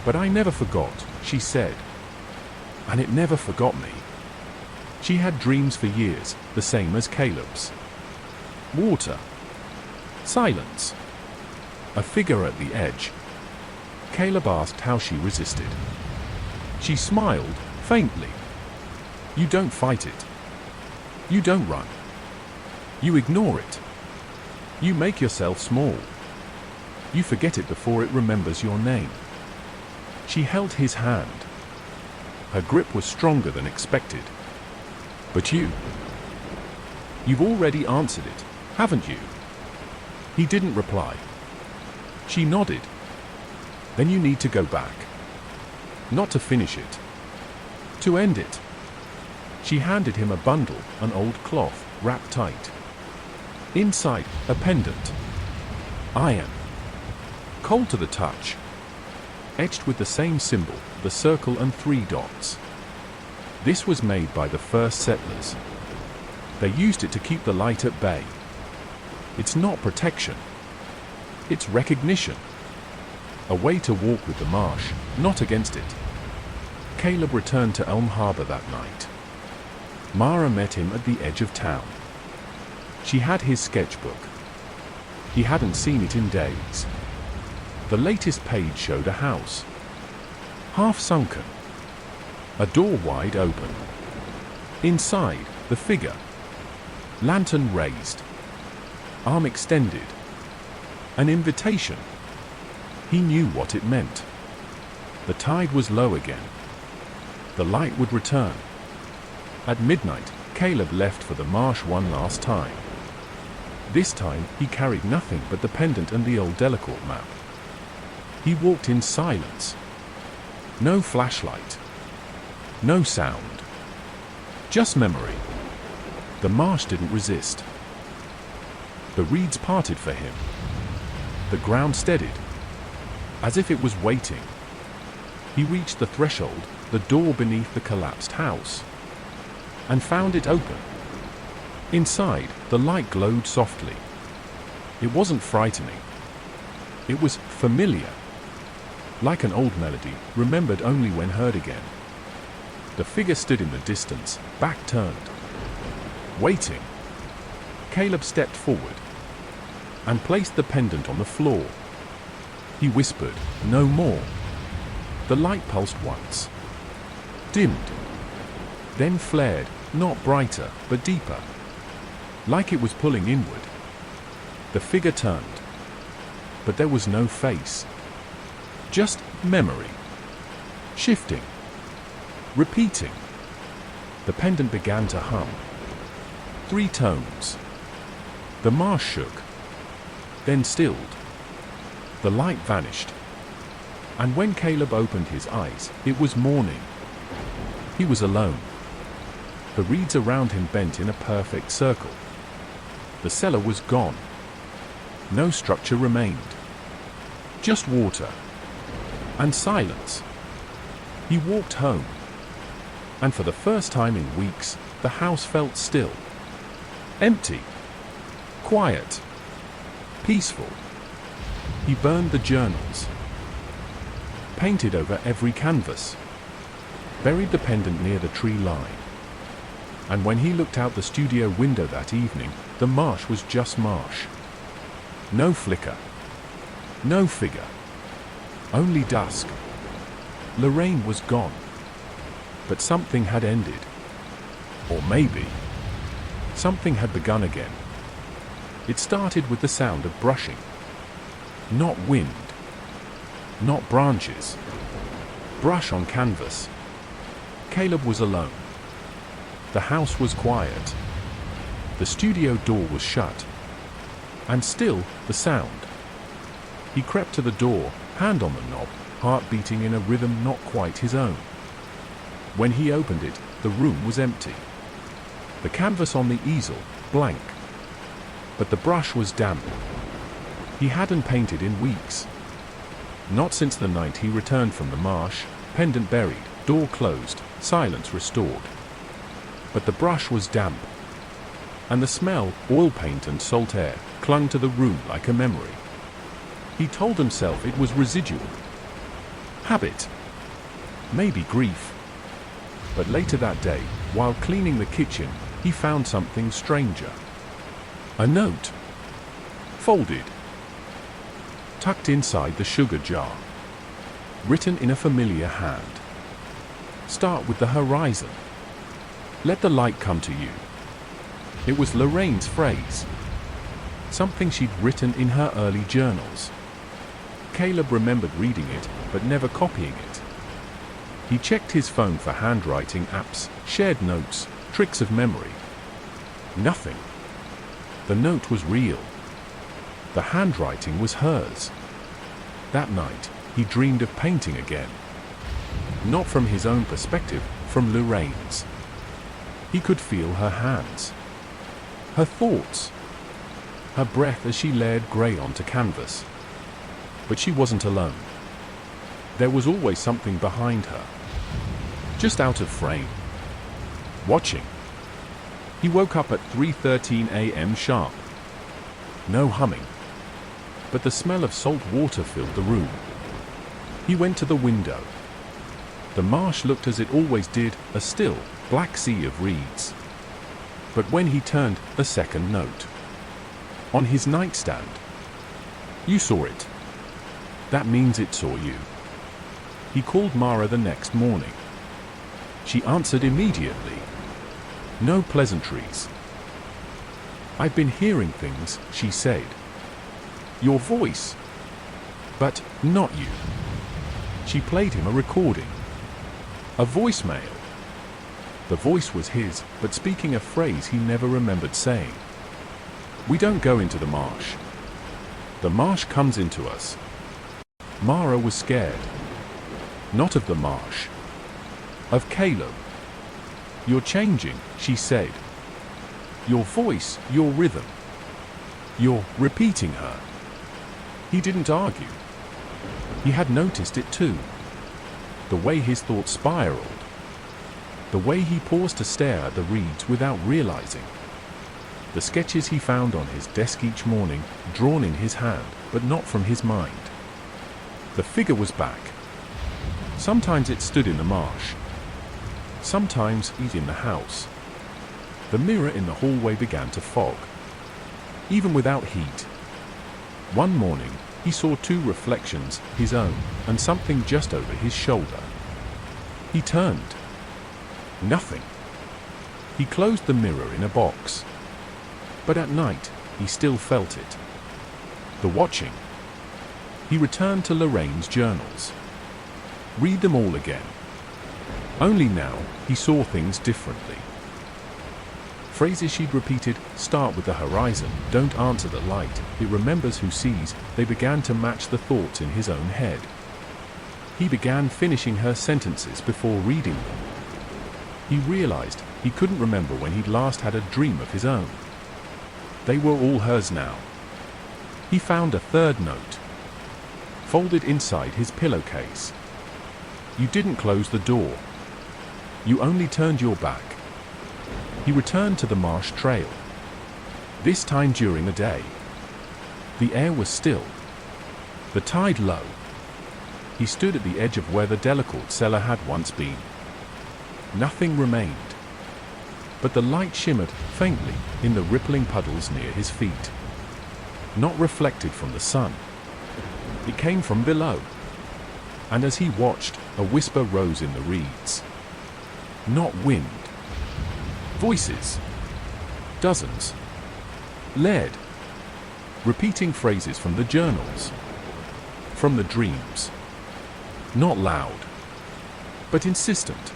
But I never forgot, she said. And it never forgot me. She had dreams for years, the same as Caleb's. Water. Silence. A figure at the edge. Caleb asked how she resisted. She smiled, faintly. You don't fight it. You don't run. You ignore it. You make yourself small. You forget it before it remembers your name. She held his hand. Her grip was stronger than expected. But you've already answered it, haven't you? He didn't reply. She nodded. Then you need to go back. Not to finish it. To end it. She handed him a bundle, an old cloth, wrapped tight. Inside, a pendant. Iron. Cold to the touch. Etched with the same symbol, the circle and 3 dots. This was made by the first settlers. They used it to keep the light at bay. It's not protection. It's recognition. A way to walk with the marsh, not against it. Caleb returned to Elm Harbor that night. Mara met him at the edge of town. She had his sketchbook. He hadn't seen it in days. The latest page showed a house. Half sunken. A door wide open. Inside, the figure. Lantern raised. Arm extended. An invitation. He knew what it meant. The tide was low again. The light would return. At midnight, Caleb left for the marsh one last time. This time, he carried nothing but the pendant and the old Delacourt map. He walked in silence. No flashlight. No sound. Just memory. The marsh didn't resist. The reeds parted for him. The ground steadied, as if it was waiting. He reached the threshold, the door beneath the collapsed house, and found it open. Inside, the light glowed softly. It wasn't frightening. It was familiar. Like an old melody, remembered only when heard again. The figure stood in the distance, back turned. Waiting. Caleb stepped forward and placed the pendant on the floor. He whispered, "No more." The light pulsed once. Dimmed. Then flared, not brighter, but deeper. Like it was pulling inward. The figure turned. But there was no face. Just memory. Shifting. Repeating. The pendant began to hum. 3 tones. The marsh shook. Then stilled. The light vanished. And when Caleb opened his eyes, it was morning. He was alone. The reeds around him bent in a perfect circle. The cellar was gone. No structure remained. Just water. And silence. He walked home. And for the first time in weeks, the house felt still. Empty. Quiet. Peaceful. He burned the journals. Painted over every canvas. Buried the pendant near the tree line. And when he looked out the studio window that evening, the marsh was just marsh. No flicker. No figure. Only dusk. Lorraine was gone. But something had ended. Or maybe something had begun again. It started with the sound of brushing. Not wind. Not branches. Brush on canvas. Caleb was alone. The house was quiet. The studio door was shut. And still, the sound. He crept to the door, hand on the knob, heart beating in a rhythm not quite his own. When he opened it, the room was empty. The canvas on the easel, blank. But the brush was damp. He hadn't painted in weeks. Not since the night he returned from the marsh, pendant buried, door closed, silence restored. But the brush was damp. And the smell, oil paint and salt air, clung to the room like a memory. He told himself it was residual. Habit. Maybe grief. But later that day, while cleaning the kitchen, he found something stranger. A note. Folded. Tucked inside the sugar jar. Written in a familiar hand. Start with the horizon. Let the light come to you. It was Lorraine's phrase. Something she'd written in her early journals. Caleb remembered reading it, but never copying it. He checked his phone for handwriting apps, shared notes, tricks of memory. Nothing. The note was real. The handwriting was hers. That night, he dreamed of painting again. Not from his own perspective, from Lorraine's. He could feel her hands. Her thoughts. Her breath as she layered grey onto canvas. But she wasn't alone. There was always something behind her. Just out of frame. watching. He woke up at 3:13 a.m. sharp. No humming, but the smell of salt water filled the room. He went to the window. The marsh looked as it always did, a still, black sea of reeds. But when he turned, a second note. On his nightstand. You saw it. That means it saw you. He called Mara the next morning. She answered immediately. No pleasantries. I've been hearing things, she said. Your voice. But not you. She played him a recording. A voicemail. The voice was his, but speaking a phrase he never remembered saying. We don't go into the marsh. The marsh comes into us. Mara was scared. Not of the marsh. Of Caleb. You're changing, she said. Your voice, your rhythm. You're repeating her. He didn't argue. He had noticed it too. The way his thoughts spiraled. The way he paused to stare at the reeds without realizing. The sketches he found on his desk each morning, drawn in his hand, but not from his mind. The figure was back. Sometimes it stood in the marsh. Sometimes it in the house. The mirror in the hallway began to fog. Even without heat. One morning, he saw two reflections, his own, and something just over his shoulder. He turned. Nothing. He closed the mirror in a box. But at night, he still felt it. The watching. He returned to Lorraine's journals. Read them all again. Only now, he saw things differently. Phrases she'd repeated, start with the horizon, don't answer the light, it remembers who sees, they began to match the thoughts in his own head. He began finishing her sentences before reading them. He realized he couldn't remember when he'd last had a dream of his own. They were all hers now. He found a third note. Folded inside his pillowcase. You didn't close the door. You only turned your back. He returned to the marsh trail. This time during the day. The air was still. The tide low. He stood at the edge of where the Delacourt cellar had once been. Nothing remained. But the light shimmered, faintly, in the rippling puddles near his feet. Not reflected from the sun. It came from below. And as he watched, a whisper rose in the reeds. Not wind. Voices. Dozens. Lead. Repeating phrases from the journals. From the dreams. Not loud. But insistent.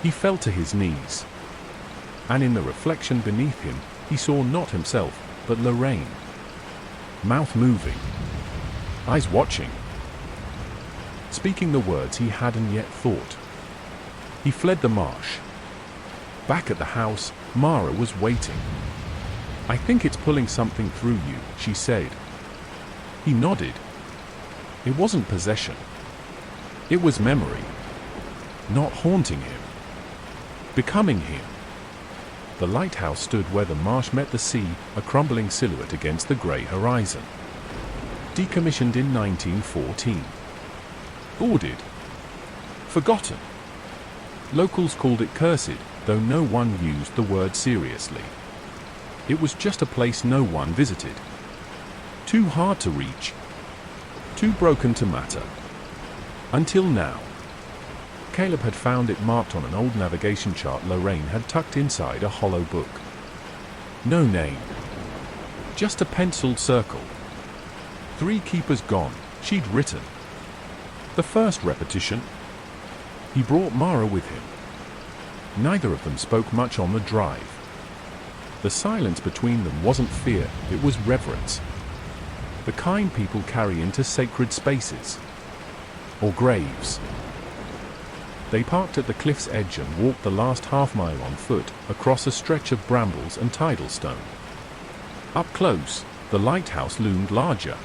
He fell to his knees. And in the reflection beneath him, he saw not himself, but Lorraine. Mouth moving. Eyes watching. Speaking the words he hadn't yet thought. He fled the marsh. Back at the house, Mara was waiting. I think it's pulling something through you, she said. He nodded. It wasn't possession. It was memory. Not haunting him. Becoming him. The lighthouse stood where the marsh met the sea, a crumbling silhouette against the grey horizon. Decommissioned in 1914. Boarded. Forgotten. Locals called it cursed, though no one used the word seriously. It was just a place no one visited. Too hard to reach. Too broken to matter. Until now. Caleb had found it marked on an old navigation chart Lorraine had tucked inside a hollow book. No name. Just a penciled circle. 3 keepers gone, she'd written. The first repetition. He brought Mara with him. Neither of them spoke much on the drive. The silence between them wasn't fear, it was reverence. The kind people carry into sacred spaces. Or graves. They parked at the cliff's edge and walked the last half-mile on foot, across a stretch of brambles and tidal stone. Up close, the lighthouse loomed larger.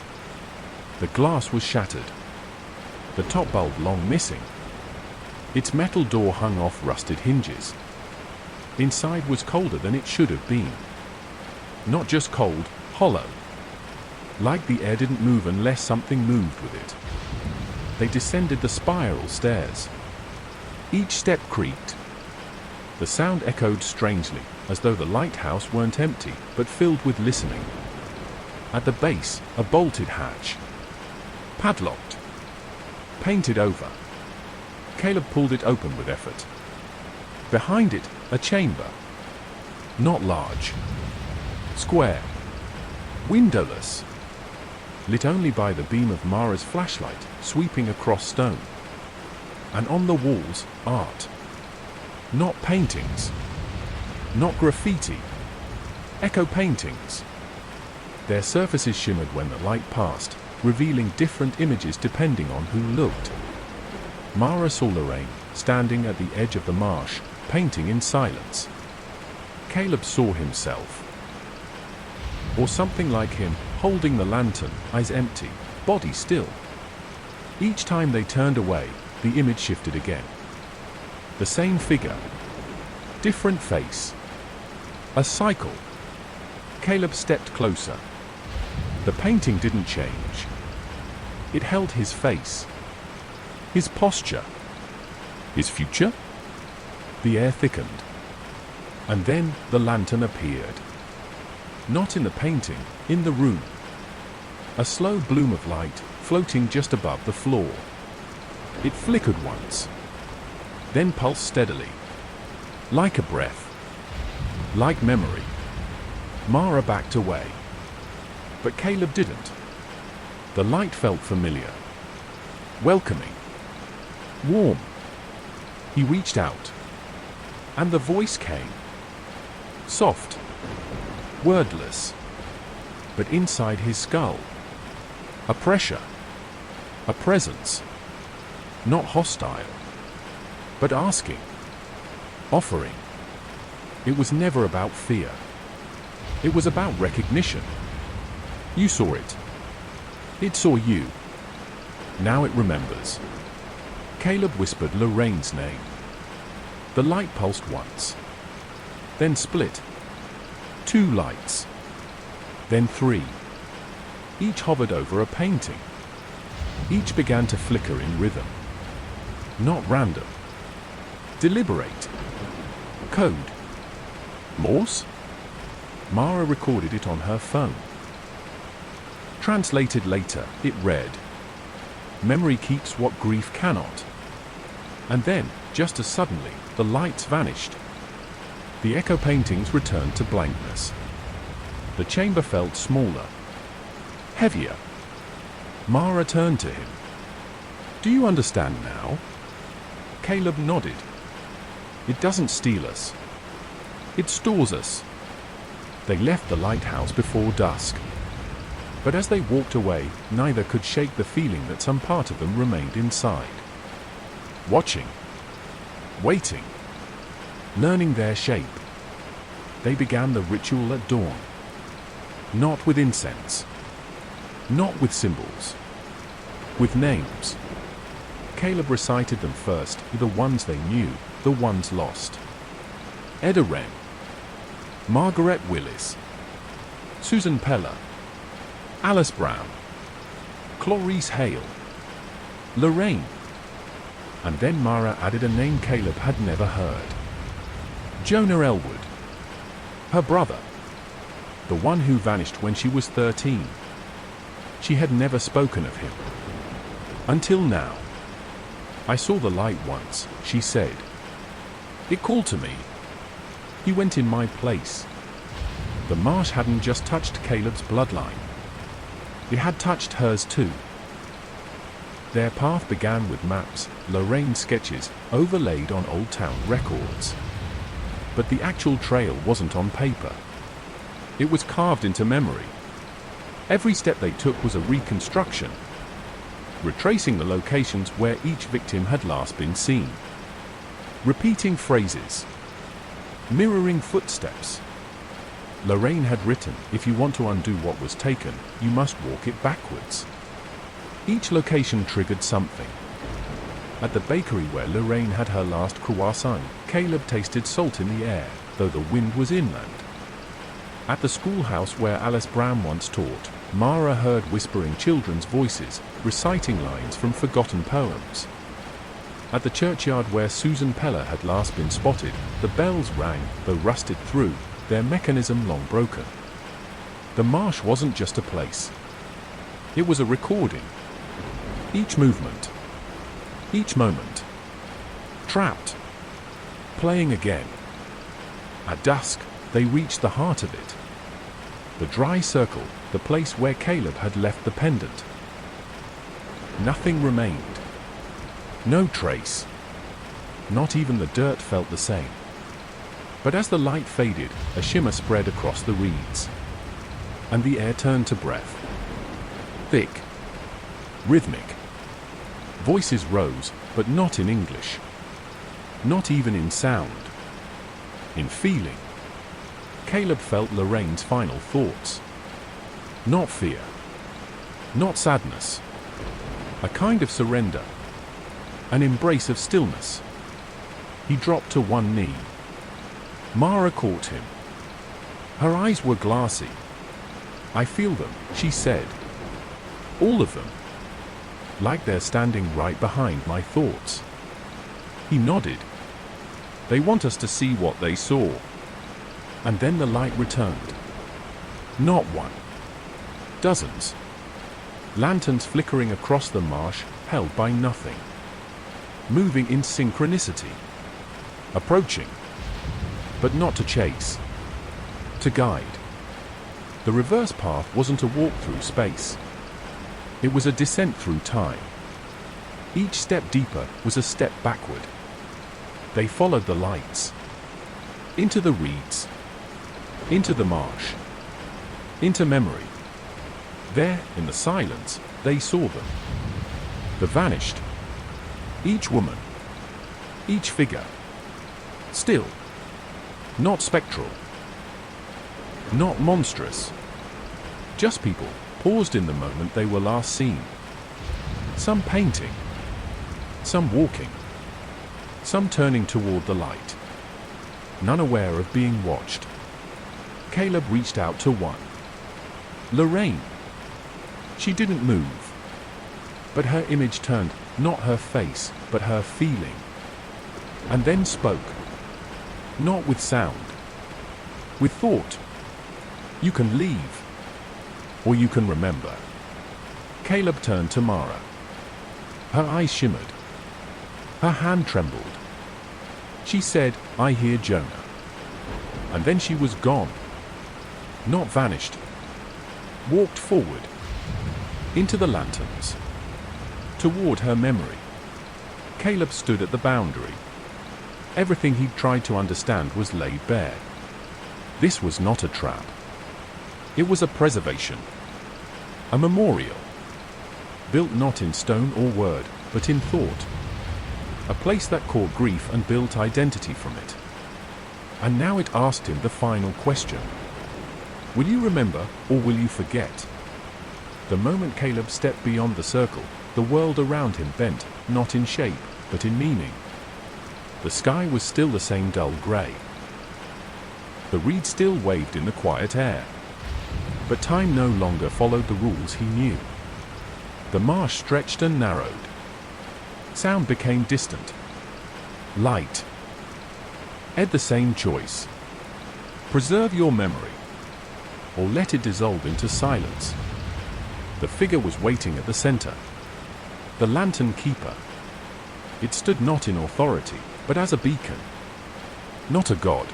The glass was shattered. The top bulb long missing. Its metal door hung off rusted hinges. Inside was colder than it should have been. Not just cold, hollow. Like the air didn't move unless something moved with it. They descended the spiral stairs. Each step creaked. The sound echoed strangely, as though the lighthouse weren't empty, but filled with listening. At the base, a bolted hatch. Padlocked. Painted over. Caleb pulled it open with effort. Behind it, a chamber. Not large. Square. Windowless. Lit only by the beam of Mara's flashlight sweeping across stone. And on the walls, art. Not paintings. Not graffiti. Echo paintings. Their surfaces shimmered when the light passed, revealing different images depending on who looked. Mara saw Lorraine, standing at the edge of the marsh, painting in silence. Caleb saw himself. Or something like him, holding the lantern, eyes empty, body still. Each time they turned away, the image shifted again. The same figure. Different face. A cycle. Caleb stepped closer. The painting didn't change. It held his face. His posture. His future? The air thickened. And then the lantern appeared. Not in the painting, in the room. A slow bloom of light, floating just above the floor. It flickered once. Then pulsed steadily. Like a breath. Like memory. Mara backed away. But Caleb didn't. The light felt familiar. Welcoming. Warm. He reached out. And the voice came. Soft. Wordless. But inside his skull. A pressure. A presence. Not hostile. But asking. Offering. It was never about fear. It was about recognition. You saw it. It saw you. Now it remembers. Caleb whispered Lorraine's name. The light pulsed once. Then split. 2 lights. Then 3. Each hovered over a painting. Each began to flicker in rhythm. Not random. Deliberate. Code. Morse? Mara recorded it on her phone. Translated later, it read, "Memory keeps what grief cannot." And then, just as suddenly, the lights vanished. The echo paintings returned to blankness. The chamber felt smaller. Heavier. Mara turned to him. "Do you understand now?" Caleb nodded. "It doesn't steal us. It stores us." They left the lighthouse before dusk. But as they walked away, neither could shake the feeling that some part of them remained inside. Watching. Waiting. Learning their shape. They began the ritual at dawn. Not with incense. Not with symbols. With names. Caleb recited them first, the ones they knew, the ones lost. Eda Wren. Margaret Willis. Susan Peller. Alice Brown. Clarice Hale. Lorraine. And then Mara added a name Caleb had never heard. Jonah Elwood. Her brother. The one who vanished when she was 13. She had never spoken of him. Until now. "I saw the light once," she said. "It called to me. He went in my place." The marsh hadn't just touched Caleb's bloodline. It had touched hers too. Their path began with maps, Lorraine sketches, overlaid on Old Town records. But the actual trail wasn't on paper. It was carved into memory. Every step they took was a reconstruction, retracing the locations where each victim had last been seen. Repeating phrases. Mirroring footsteps. Lorraine had written, "If you want to undo what was taken, you must walk it backwards." Each location triggered something. At the bakery where Lorraine had her last croissant, Caleb tasted salt in the air, though the wind was inland. At the schoolhouse where Alice Brown once taught, Mara heard whispering children's voices, reciting lines from forgotten poems. At the churchyard where Susan Peller had last been spotted, the bells rang, though rusted through, their mechanism long broken. The marsh wasn't just a place. It was a recording. Each movement, each moment, trapped, playing again. At dusk, they reached the heart of it. The dry circle, the place where Caleb had left the pendant. Nothing remained. No trace. Not even the dirt felt the same. But as the light faded, a shimmer spread across the reeds. And the air turned to breath. Thick. Rhythmic. Voices rose, but not in English. Not even in sound. In feeling. Caleb felt Lorraine's final thoughts. Not fear. Not sadness. A kind of surrender. An embrace of stillness. He dropped to one knee. Mara caught him. Her eyes were glassy. "I feel them," she said. "All of them. Like they're standing right behind my thoughts." He nodded. "They want us to see what they saw." And then the light returned. Not one. Dozens. Lanterns flickering across the marsh, held by nothing. Moving in synchronicity. Approaching. But not to chase. To guide. The reverse path wasn't a walk through space. It was a descent through time. Each step deeper was a step backward. They followed the lights. Into the reeds. Into the marsh. Into memory. There, in the silence, they saw them. The vanished. Each woman. Each figure. Still. Not spectral. Not monstrous. Just people, paused in the moment they were last seen. Some painting. Some walking. Some turning toward the light. None aware of being watched. Caleb reached out to one. Lorraine. She didn't move. But her image turned, not her face, but her feeling. And then spoke. Not with sound. With thought. "You can leave. Or you can remember." Caleb turned to Mara. Her eyes shimmered. Her hand trembled. She said, "I hear Jonah." And then she was gone. Not vanished. Walked forward. Into the lanterns. Toward her memory. Caleb stood at the boundary. Everything he'd tried to understand was laid bare. This was not a trap. It was a preservation. A memorial. Built not in stone or word, but in thought. A place that caught grief and built identity from it. And now it asked him the final question. Will you remember, or will you forget? The moment Caleb stepped beyond the circle, the world around him bent, not in shape, but in meaning. The sky was still the same dull grey. The reed still waved in the quiet air. But time no longer followed the rules he knew. The marsh stretched and narrowed. Sound became distant. Light. Ed the same choice. Preserve your memory. Or let it dissolve into silence. The figure was waiting at the center. The lantern keeper. It stood not in authority, but as a beacon. Not a god.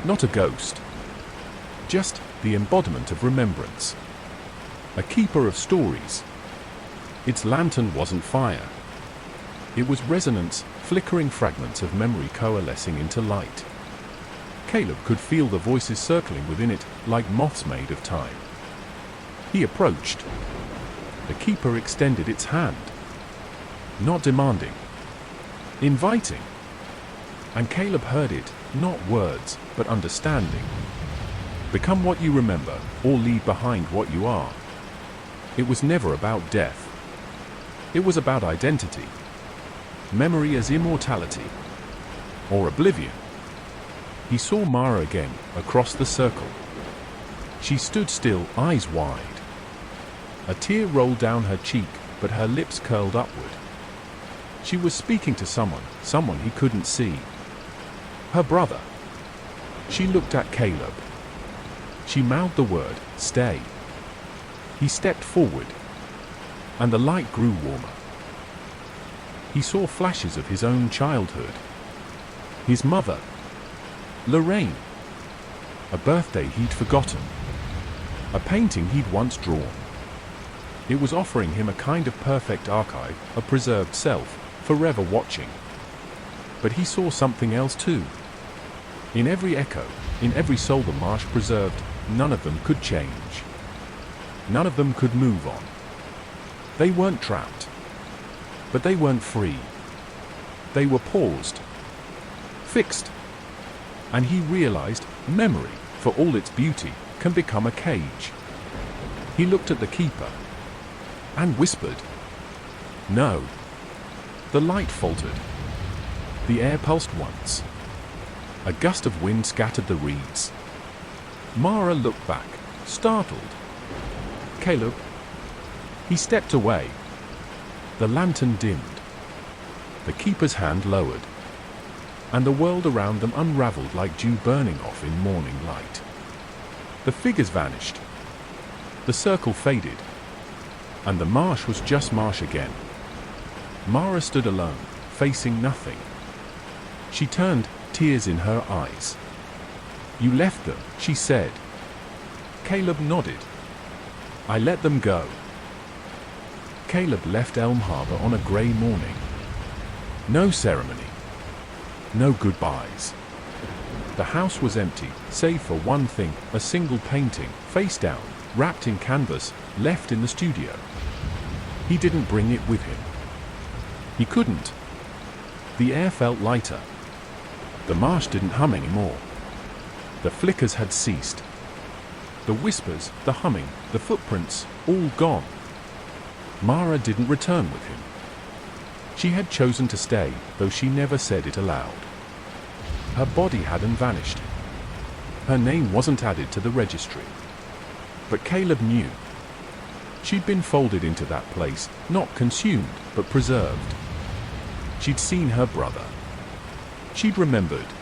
Not a ghost. Just the embodiment of remembrance. A keeper of stories. Its lantern wasn't fire. It was resonance, flickering fragments of memory coalescing into light. Caleb could feel the voices circling within it, like moths made of time. He approached. The keeper extended its hand. Not demanding. Inviting. And Caleb heard it, not words, but understanding. Become what you remember, or leave behind what you are. It was never about death. It was about identity. Memory as immortality. Or oblivion. he saw Mara again, across the circle. She stood still, eyes wide. A tear rolled down her cheek, but her lips curled upward. She was speaking to someone he couldn't see. Her brother. She looked at Caleb. She mouthed the word, "Stay." He stepped forward, and the light grew warmer. He saw flashes of his own childhood. His mother, Lorraine. A birthday he'd forgotten. A painting he'd once drawn. It was offering him a kind of perfect archive, a preserved self, forever watching. But he saw something else too. In every echo, in every soul the marsh preserved, none of them could change. None of them could move on. They weren't trapped. But they weren't free. They were paused. Fixed. And he realized memory, for all its beauty, can become a cage. He looked at the keeper and whispered, "No." The light faltered. The air pulsed once. A gust of wind scattered the reeds. Mara looked back, startled. "Caleb." He stepped away. The lantern dimmed. The keeper's hand lowered, and the world around them unraveled like dew burning off in morning light. The figures vanished. The circle faded, and the marsh was just marsh again. Mara stood alone, facing nothing. She turned, tears in her eyes. "You left them," she said. Caleb nodded. "I let them go." Caleb left Elm Harbor on a grey morning. No ceremony. No goodbyes. The house was empty, save for one thing, a single painting, face down, wrapped in canvas, left in the studio. He didn't bring it with him. He couldn't. The air felt lighter. The marsh didn't hum anymore. The flickers had ceased. The whispers, the humming, the footprints, all gone. Mara didn't return with him. She had chosen to stay, though she never said it aloud. Her body hadn't vanished. Her name wasn't added to the registry. But Caleb knew. She'd been folded into that place, not consumed, but preserved. She'd seen her brother. She'd remembered.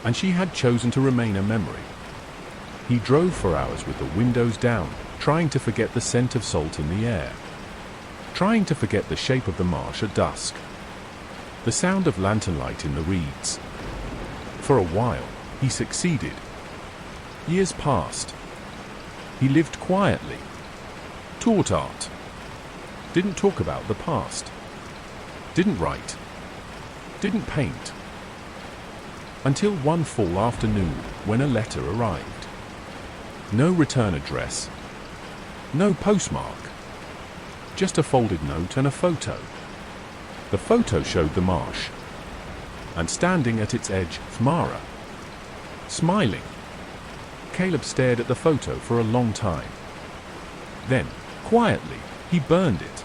And she had chosen to remain a memory. He drove for hours with the windows down, trying to forget the scent of salt in the air. Trying to forget the shape of the marsh at dusk. The sound of lantern light in the reeds. For a while, he succeeded. Years passed. He lived quietly. Taught art. Didn't talk about the past. Didn't write. Didn't paint. Until one fall afternoon, when a letter arrived. No return address. No postmark. Just a folded note and a photo. The photo showed the marsh. And standing at its edge, Mara. Smiling. Caleb stared at the photo for a long time. Then, quietly, he burned it.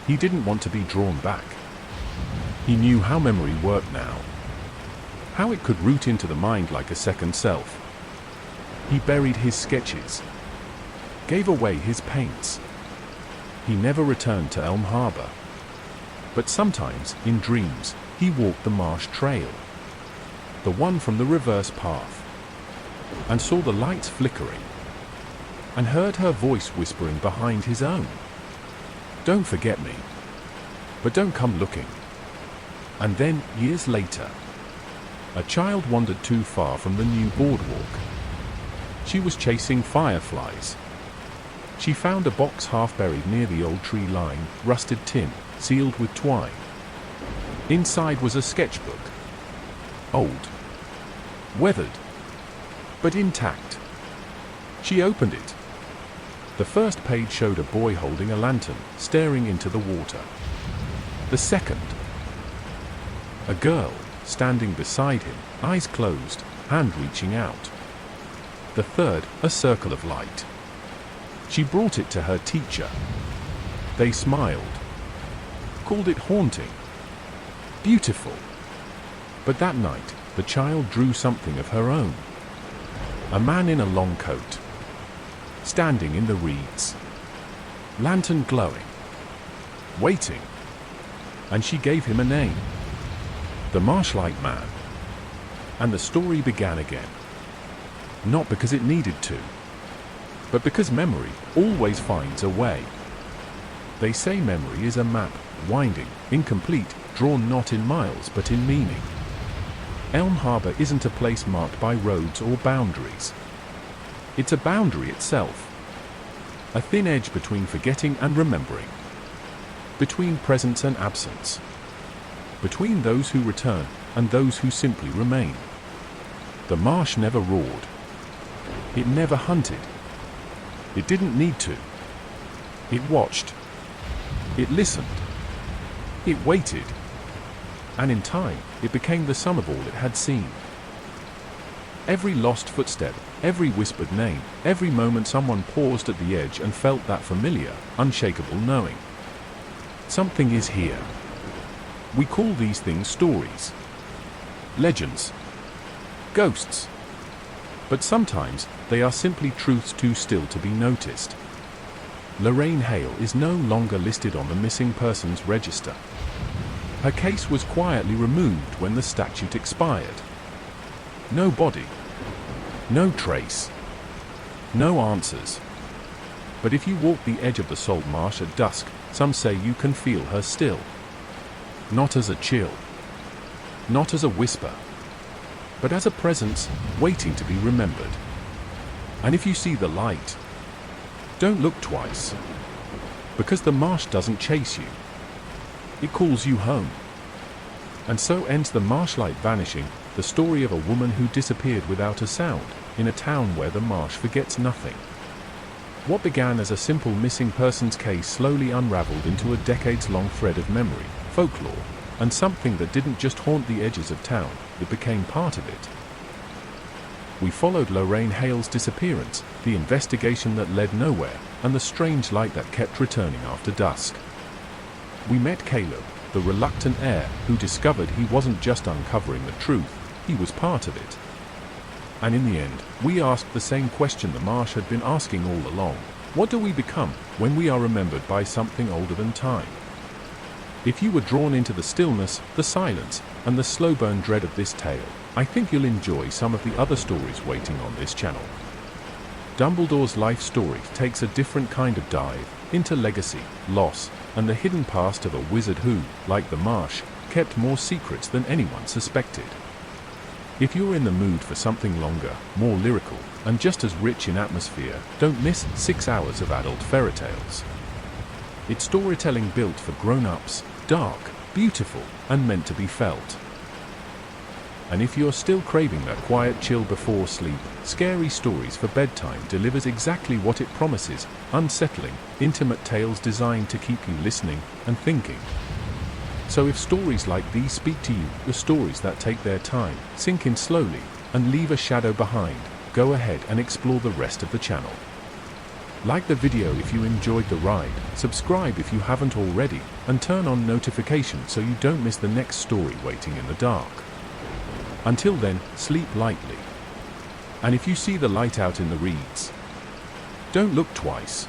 He didn't want to be drawn back. He knew how memory worked now. How it could root into the mind like a second self. He buried his sketches. Gave away his paints. He never returned to Elm Harbor. But sometimes, in dreams, he walked the marsh trail. The one from the reverse path. And saw the lights flickering. And heard her voice whispering behind his own. "Don't forget me. But don't come looking." And then, years later, a child wandered too far from the new boardwalk. She was chasing fireflies. She found a box half buried near the old tree line, rusted tin, sealed with twine. Inside was a sketchbook. Old. Weathered. But intact. She opened it. The first page showed a boy holding a lantern, staring into the water. The second. A girl, standing beside him, eyes closed, hand reaching out. The third, a circle of light. She brought it to her teacher. They smiled. Called it haunting. Beautiful. But that night, the child drew something of her own. A man in a long coat, standing in the reeds, lantern glowing, waiting, and she gave him a name, the Marshlight Man. And the story began again. Not because it needed to, but because memory always finds a way. They say memory is a map, winding, incomplete, drawn not in miles but in meaning. Elm Harbor isn't a place marked by roads or boundaries. It's a boundary itself. A thin edge between forgetting and remembering. Between presence and absence. Between those who return and those who simply remain. The marsh never roared. It never hunted. It didn't need to. It watched. It listened. It waited. And in time, it became the sum of all it had seen. Every lost footstep, every whispered name, every moment someone paused at the edge and felt that familiar, unshakable knowing. Something is here. We call these things stories, legends, ghosts. But sometimes, they are simply truths too still to be noticed. Lorraine Hale is no longer listed on the missing persons register. Her case was quietly removed when the statute expired. No body. No trace. No answers. But if you walk the edge of the salt marsh at dusk, some say you can feel her still. Not as a chill. Not as a whisper. But as a presence, waiting to be remembered. And if you see the light, don't look twice. Because the marsh doesn't chase you. It calls you home. And so ends the Marshlight Vanishing, the story of a woman who disappeared without a sound, in a town where the marsh forgets nothing. What began as a simple missing persons case slowly unraveled into a decades-long thread of memory, folklore, and something that didn't just haunt the edges of town, it became part of it. We followed Lorraine Hale's disappearance, the investigation that led nowhere, and the strange light that kept returning after dusk. We met Caleb, the reluctant heir, who discovered he wasn't just uncovering the truth, he was part of it. And in the end, we asked the same question the marsh had been asking all along. What do we become when we are remembered by something older than time? If you were drawn into the stillness, the silence, and the slow burn dread of this tale, I think you'll enjoy some of the other stories waiting on this channel. Dumbledore's life story takes a different kind of dive into legacy, loss, and the hidden past of a wizard who, like the marsh, kept more secrets than anyone suspected. If you're in the mood for something longer, more lyrical, and just as rich in atmosphere, don't miss 6 hours of adult fairy tales. It's storytelling built for grown-ups, dark, beautiful, and meant to be felt. And if you're still craving that quiet chill before sleep, Scary Stories for Bedtime delivers exactly what it promises: unsettling, intimate tales designed to keep you listening and thinking. So if stories like these speak to you, the stories that take their time, sink in slowly, and leave a shadow behind, go ahead and explore the rest of the channel. Like the video if you enjoyed the ride, subscribe if you haven't already, and turn on notifications so you don't miss the next story waiting in the dark. Until then, sleep lightly. And if you see the light out in the reeds, don't look twice.